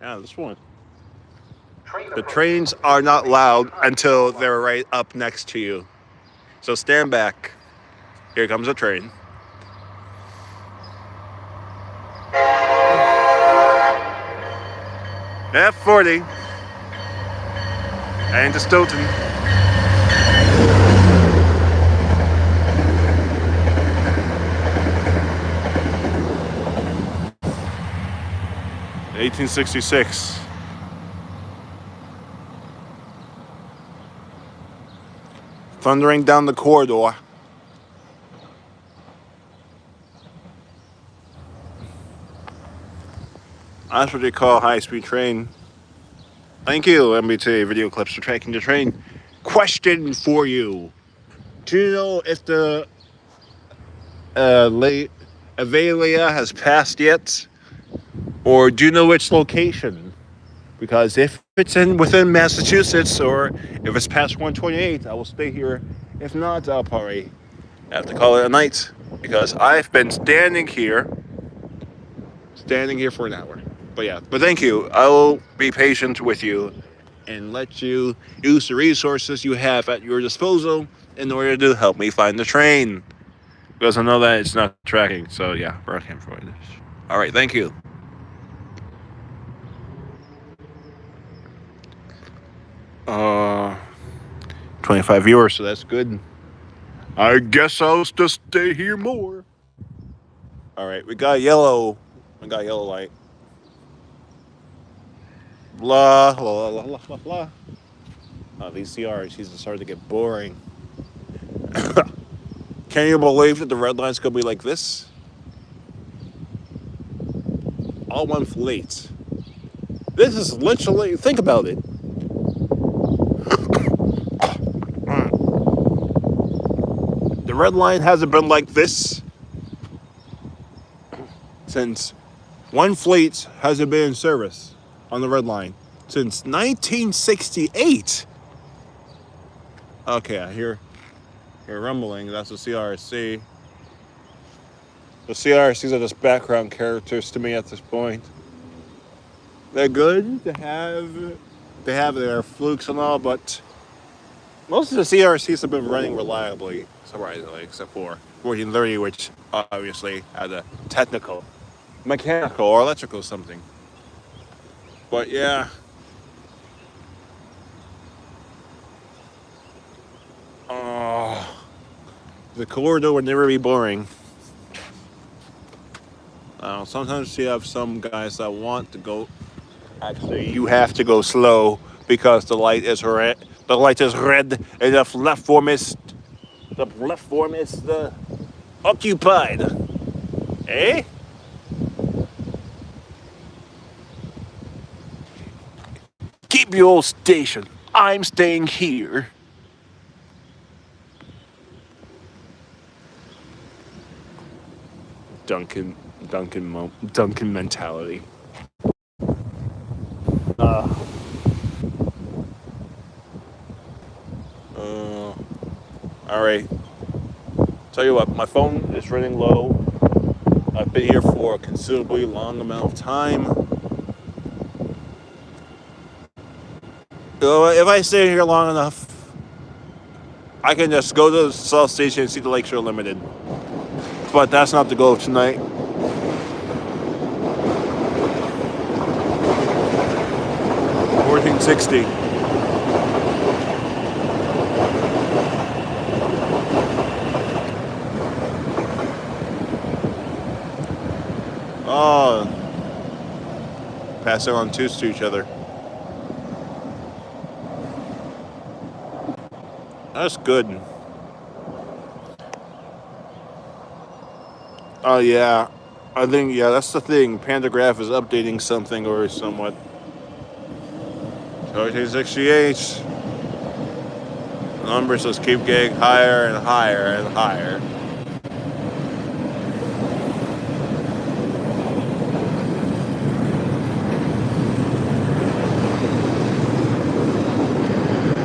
Yeah, this one. The trains are not loud until they're right up next to you. So stand back. Here comes a train. F40. And to Stoughton. (1866). Thundering down the corridor. That's what they call a high-speed train. Thank you, MBT Video Clips, for tracking the train. Question for you. Do you know if the late Avalia has passed yet? Or do you know which location? Because if it's within Massachusetts or if it's past 128, I will stay here. If not, I'll probably have to call it a night. Because I've been standing here for an hour. But thank you. I will be patient with you and let you use the resources you have at your disposal in order to help me find the train. Because I know that it's not tracking. So yeah, broadcast providers. All right, thank you. Uh, 25 viewers, so that's good. I guess I'll just stay here more. All right, we got yellow. We got yellow light. Blah, blah, blah, blah, blah, blah. Oh, these CRs, these are starting to get boring. Can you believe that the red line's going to be like this? All one fleet. This is literally, think about it. The red line hasn't been like this since one fleet hasn't been in service on the red line since 1968. Okay, I hear rumbling. That's the CRC. The CRCs are just background characters to me at this point. They're good to have. They have their flukes and all, but most of the CRCs have been running reliably, surprisingly, except for 1430, which obviously had a technical, mechanical, or electrical something. But yeah. The corridor would never be boring. Sometimes you have some guys that want to go. Actually, you have to go slow because the light is red. The light is red, and the platform is occupied. Eh? Keep your station. I'm staying here. Duncan mentality. All right. Tell you what, my phone is running low. I've been here for a considerably long amount of time. If I stay here long enough, I can just go to the South Station and see the Lakeshore Limited. But that's not the goal of tonight. $14.60. Oh, passing on twos to each other. That's good. Oh yeah, I think, yeah, that's the thing. Pandagraph is updating something or somewhat. 1368. The numbers just keep getting higher and higher and higher.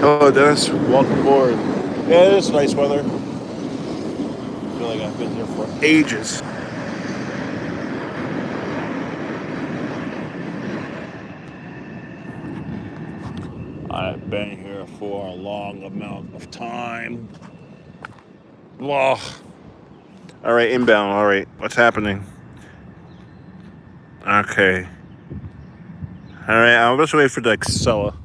Hello, Dennis. Welcome aboard. Yeah, it is nice weather. I feel like I've been here for ages. I've been here for a long amount of time. Ugh. All right, inbound. All right, what's happening? Okay. All right, I'll just wait for the Excella.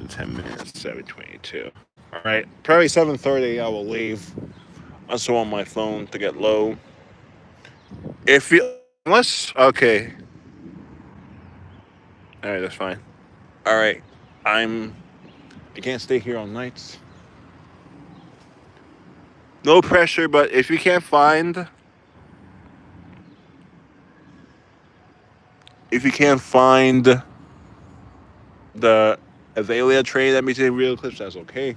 10 minutes, 7:22. All right, probably 7:30. I will leave. Also on my phone to get low. If you unless okay. All right, that's fine. All right, I can't stay here all nights. No pressure, but if you can't find the Azalea train that meets in real clips, that's okay.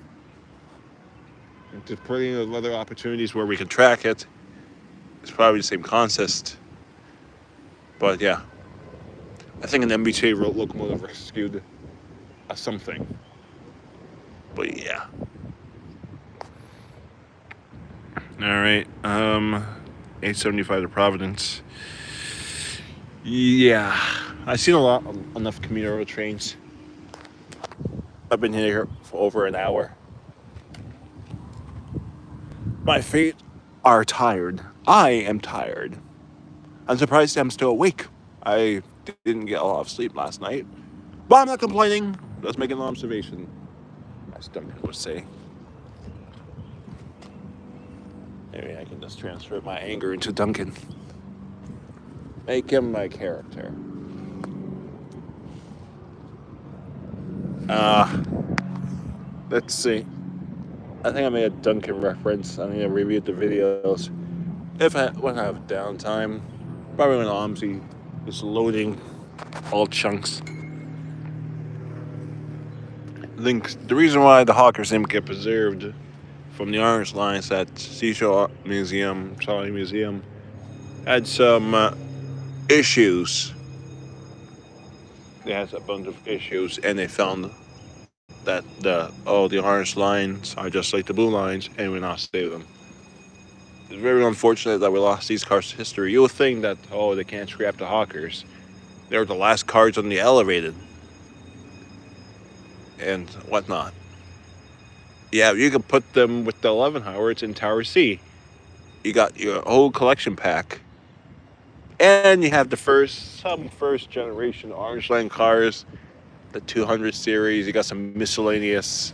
Just putting in other opportunities where we can track it. It's probably the same concept. But yeah. I think an MBTA locomotive rescued something. But yeah. Alright. 875 to Providence. Yeah. I've seen enough commuter rail trains. I've been here for over an hour. My feet are tired. I am tired. I'm surprised I'm still awake. I didn't get a lot of sleep last night. But I'm not complaining. Just making an observation, as Duncan would say. Maybe I can just transfer my anger into Duncan. Make him my character. Let's see. I think I made a Duncan reference. I need to review the videos. When I have downtime. Probably when OMSI is loading all chunks. I think the reason why the Hawkers didn't get preserved from the orange lines at Seashore Museum, Charlie Museum, had some issues. They had a bunch of issues, and they found that the orange lines are just like the blue lines, and we're not saving them. It's very unfortunate that we lost these cars to history. You would think that, they can't scrap the Hawkers. They were the last cars on the elevated and whatnot. Yeah, you could put them with the 11 Howards in Tower C. You got your whole collection pack. And you have some first generation orange line cars, the 200 series. You got some miscellaneous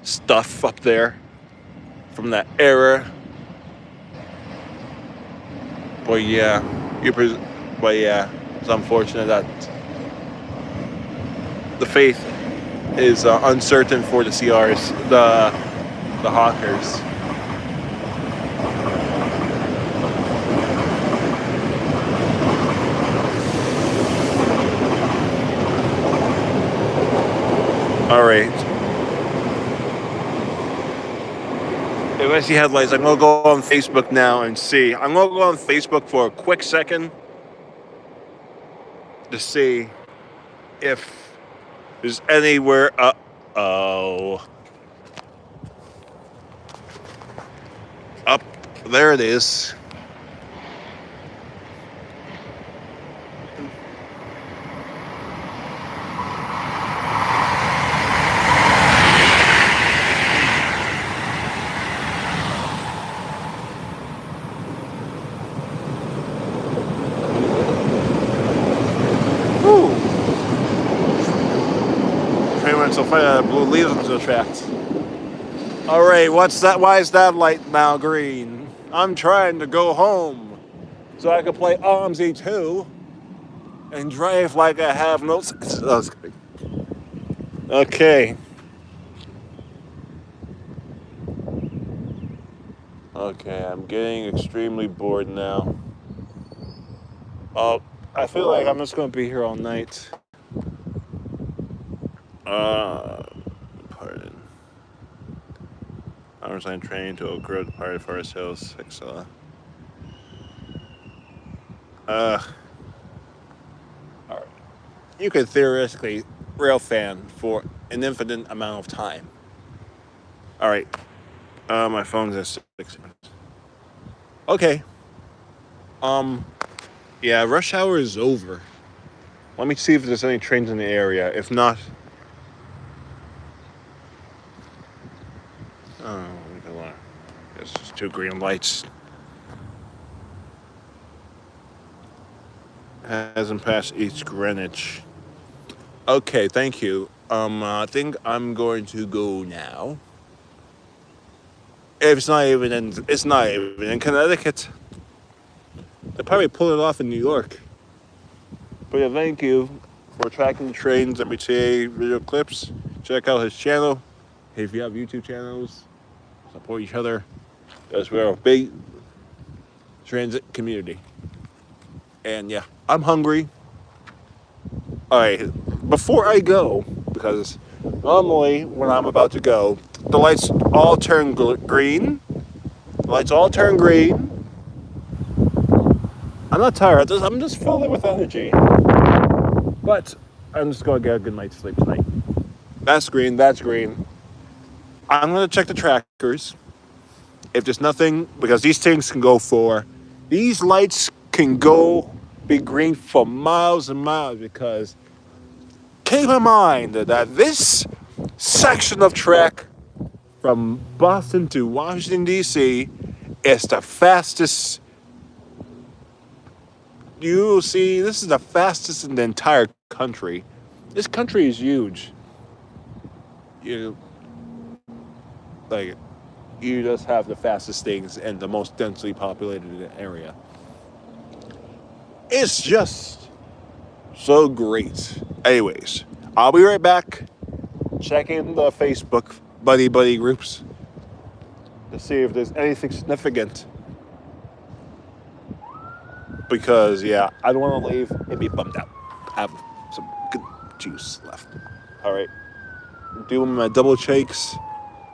stuff up there from that era. But yeah, it's unfortunate that the faith is uncertain for the CRs, the Hawkers. All right. If I see headlights, I'm gonna go on Facebook now and see. I'm gonna go on Facebook for a quick second to see if there's anywhere. Up there it is. So far, blue leaves onto the tracks. All right, what's that? Why is that light now green? I'm trying to go home so I can play OMSI 2 and drive like I have no sense. Okay. Okay, I'm getting extremely bored now. Oh, I feel like I'm just gonna be here all night. Uh, pardon. I was on train to Oak Grove, Pirate Forest Hills, Excella. Uh, alright. You could theoretically rail fan for an infinite amount of time. Alright, my phone's at 6 minutes. Okay. Um, yeah, rush hour is over. Let me see if there's any trains in the area. If not, oh, there's just two green lights. Hasn't passed East Greenwich. Okay, thank you. I think I'm going to go now. It's not even in Connecticut. They probably pull it off in New York. But yeah, thank you for tracking the trains MBTA video clips. Check out his channel. If you have YouTube channels, support each other. Because we're a big transit community. And yeah, I'm hungry. Alright, before I go, because normally when I'm about to go, the lights all turn green. The lights all turn green. I'm not tired. I'm just filled with energy. But I'm just going to get a good night's sleep tonight. That's green. That's green. I'm going to check the trackers. If there's nothing, because these things can go for, these lights can go be green for miles and miles, because keep in mind that this section of track from Boston to Washington, D.C. is the fastest. You see, this is the fastest in the entire country. This country is huge. You like, you just have the fastest things and the most densely populated area. It's just so great. Anyways, I'll be right back. Checking the Facebook buddy groups to see if there's anything significant. Because yeah, I don't want to leave and be bummed out. I have some good juice left. All right, doing my double shakes.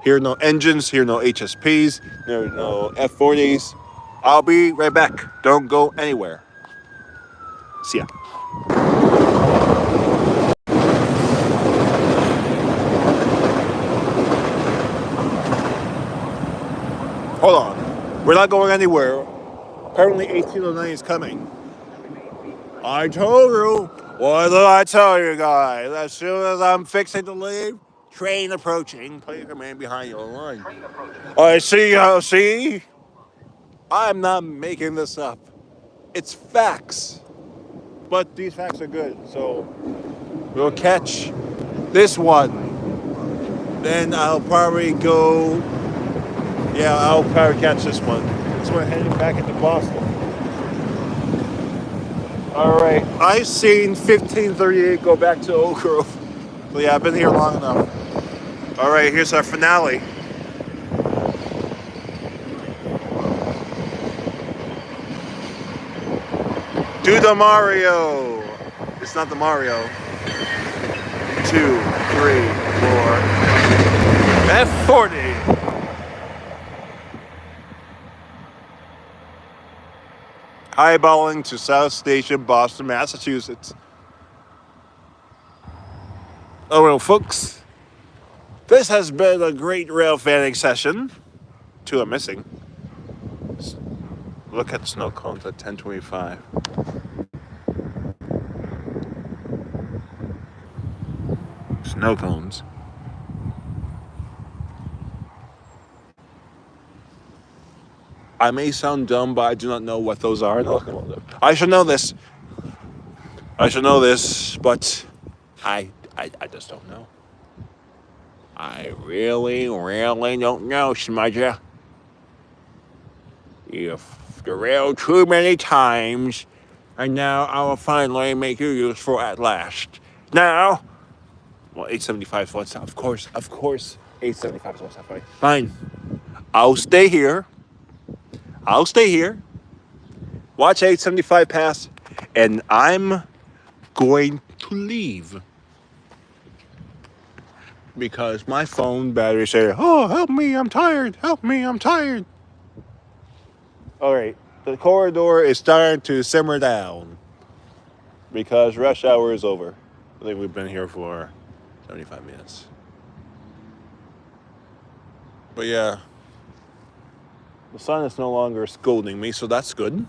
Here no engines. Here no HSPs. There no F40s. I'll be right back. Don't go anywhere. See ya. Hold on. We're not going anywhere. Apparently 1809 is coming. I told you. What did I tell you guys? As soon as I'm fixing to leave, train approaching. Please remain behind your line. I see. I'm not making this up. It's facts. But these facts are good, so we'll catch this one. Then I'll probably go. Yeah, I'll probably catch this one. So we're heading back into Boston. Alright, I've seen 1538 go back to Oak Grove. So yeah, I've been here long enough. Alright, here's our finale. Do the Mario! It's not the Mario. 2, 3, 4. F40! Eyeballing to South Station, Boston, Massachusetts. Oh well, folks. This has been a great Railfaning session. 2 are missing. Look at snow cones at 10:25. Snow cones. I may sound dumb, but I do not know what those are. I should know this. But I just don't know. I really don't know, Smudger. You've derailed too many times, and now I will finally make you useful at last. Now, well, 875 is one stop. Of course, 875 is one stop. Fine. I'll stay here. I'll stay here, watch 875 pass, and I'm going to leave. Because my phone battery said, "Oh, help me, I'm tired. Help me, I'm tired." All right, the corridor is starting to simmer down because rush hour is over. I think we've been here for 75 minutes. But yeah, the sun is no longer scolding me, so that's good.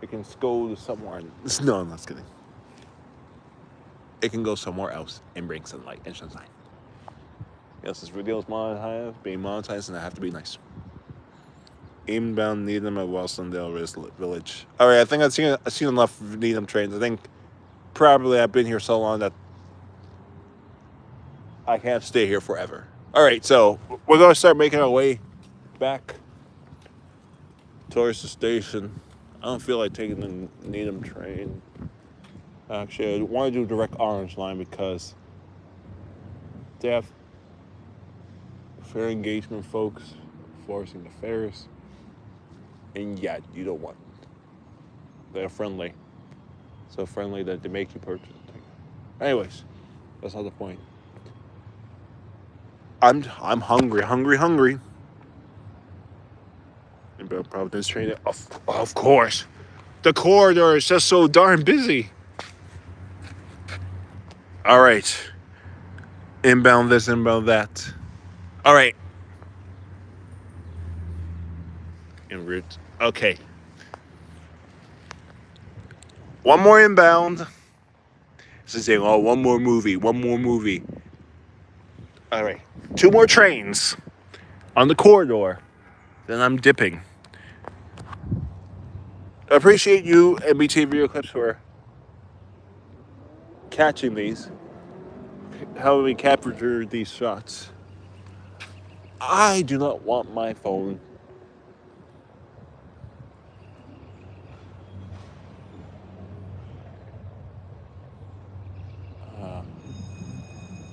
It can scold somewhere. No, I'm not kidding. It can go somewhere else and bring sunlight and sunshine. Yes, this video is monetized, being monetized, and I have to be nice. Inbound Needham at Wellsondale Village. All right, I think I've seen enough Needham trains. I think probably I've been here so long that I can't stay here forever. All right, so we're going to start making our way back towards the station. I don't feel like taking the Needham train. Actually, I want to do direct Orange Line because they have fair engagement folks forcing the fares. And yet, you don't want it. They're friendly. So friendly that they make you purchase the ticket. Anyways, that's not the point. I'm hungry. And Providence train, of course. The corridor is just so darn busy. All right. Inbound this, inbound that. All right. En route. Okay. One more inbound. This is saying, oh, one more movie. All right. 2 more trains on the corridor. Then I'm dipping. I appreciate you and BT Video Clips for catching these. How we capture these shots. I do not want my phone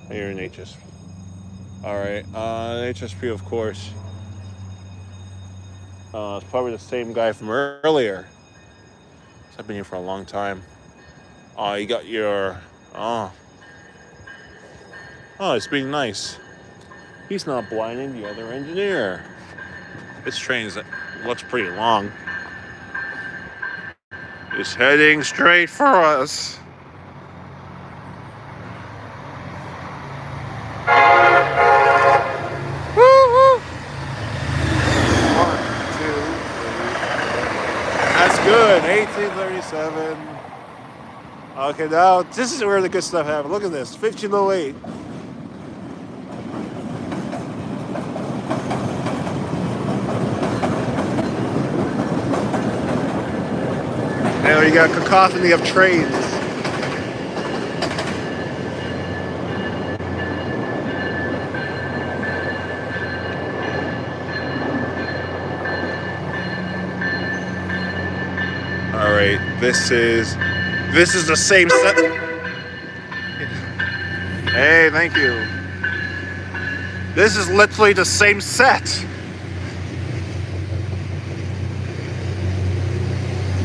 here in HSP. Alright, HSP, of course. It's probably the same guy from earlier. I've been here for a long time. You got your... Oh, it's being nice. He's not blinding the other engineer. This train looks pretty long. It's heading straight for us. Woo-hoo! 1, 2, 3. That's good. 1837. Okay, now this is where the good stuff happens. Look at this. 1508. Now you got cacophony of trains. All right, this is the same set. Hey, thank you. This is literally the same set.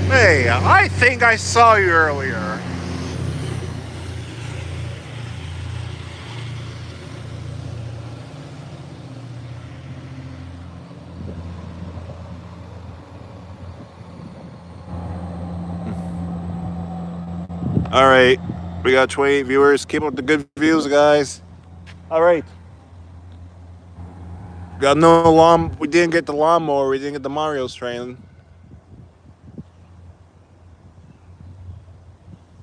Hey, I think I saw you earlier. All right, we got 28 viewers. Keep up the good views, guys. All right. Got no lawn. We didn't get the lawnmower. We didn't get the Mario's train.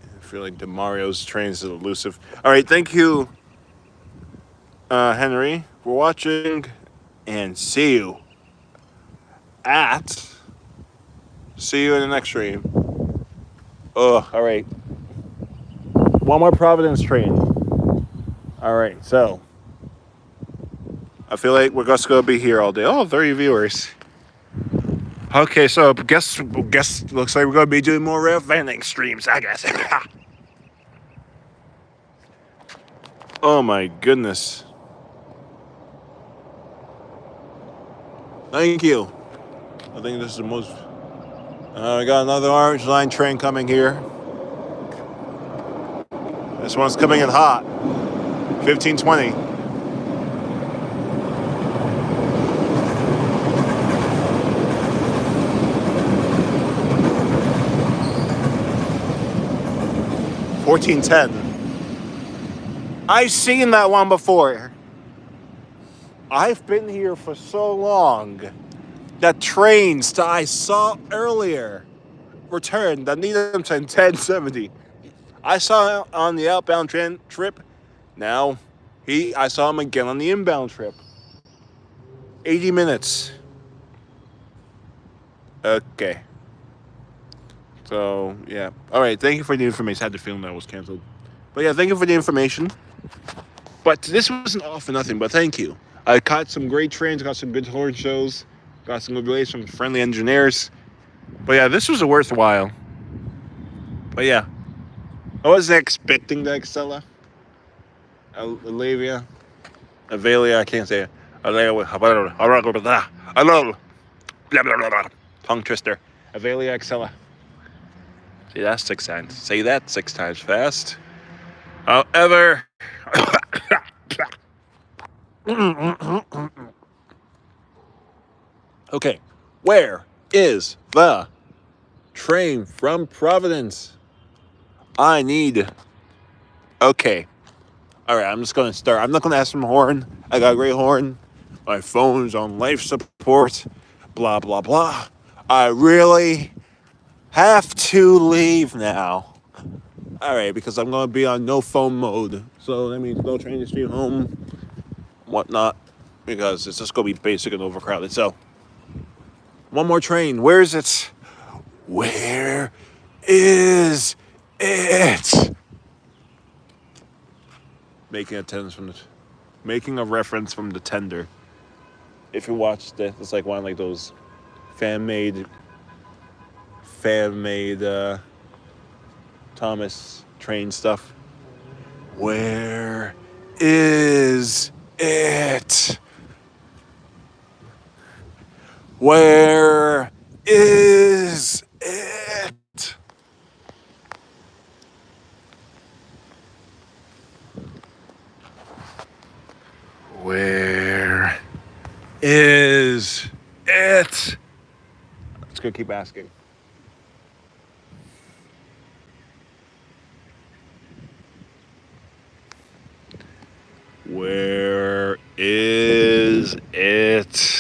I feel like the Mario's train is elusive. All right, thank you, Henry, for watching, and see you in the next stream. All right. One more Providence train. All right, so I feel like we're just gonna be here all day. Oh, 30 viewers. Okay, so guess looks like we're gonna be doing more Railfaning streams, I guess. Oh my goodness. Thank you. I think this is the most. We got another Orange Line train coming here. This one's coming in hot. 1520. $14.10. I've seen that one before. I've been here for so long. That trains that I saw earlier returned. That Needham 1070. I saw him on the outbound trip. Now, I saw him again on the inbound trip. 80 minutes. Okay. So, yeah. All right, thank you for the information. I had the feeling that was canceled. But yeah, thank you for the information. But this wasn't all for nothing, but thank you. I caught some great trains, got some good horn shows, got some good relays from friendly engineers. But yeah, this was worthwhile. But yeah, I wasn't expecting the Excella. Avelia, I can't say it. Tongue twister. Avelia Excella. See, that's 6 times. Say that 6 times fast. However, okay, where is the train from Providence? I need. Okay. All right, I'm just going to start. I'm not going to ask for horn. I got a great horn. My phone's on life support. Blah, blah, blah. I really have to leave now. All right, because I'm going to be on no phone mode. So that means no train to street home, whatnot, because it's just going to be basic and overcrowded. So, one more train. Where is it? Where is it? Making a reference from the tender. If you watched it, it's like one of those fan-made Thomas train stuff. Where is it? Where is it? Where is it? Let's go keep asking. Where is it?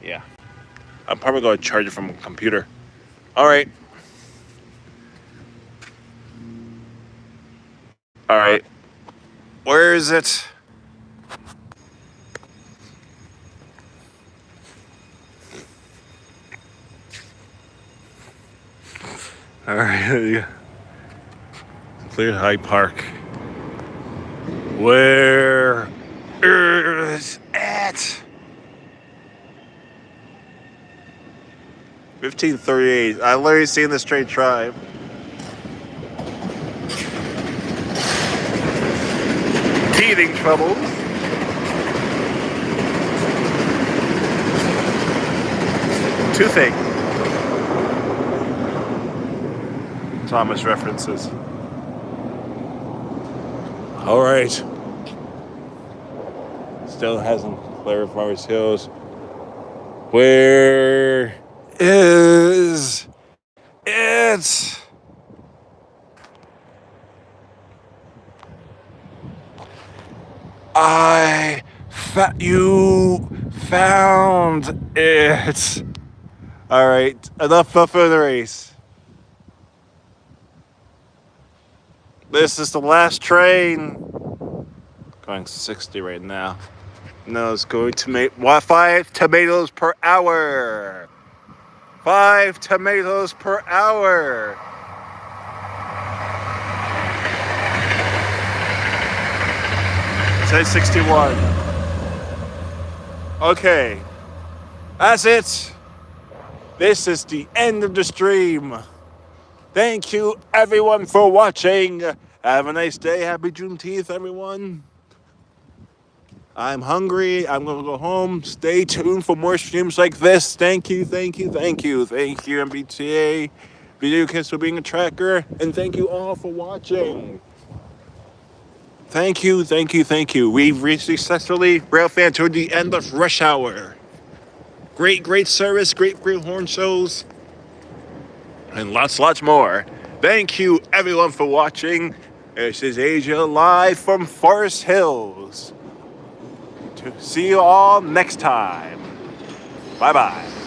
Yeah. I'm probably going to charge it from a computer. All right. All right. Where is it? All right. Clear Hyde Park. Where is it? 1538. I literally seen this train try. Teething troubles. Toothache. Thomas references. All right. Still hasn't cleared Forest Hills. Where is it? You found it. All right, enough for the race. This is the last train. Going 60 right now. No, it's going to make 5 tomatoes per hour. 5 tomatoes per hour. It says 61. Okay, that's it. This is the end of the stream. Thank you everyone for watching. Have a nice day. Happy Juneteenth, everyone. I'm hungry. I'm going to go home. Stay tuned for more streams like this. Thank you, MBTA, Video Kids, for being a tracker. And thank you all for watching. Thank you. We've reached successfully Railfan toward the end of rush hour. Great service, great horn shows, and lots more. Thank you, everyone, for watching. This is Asia live from Forest Hills. To see you all next time. Bye-bye.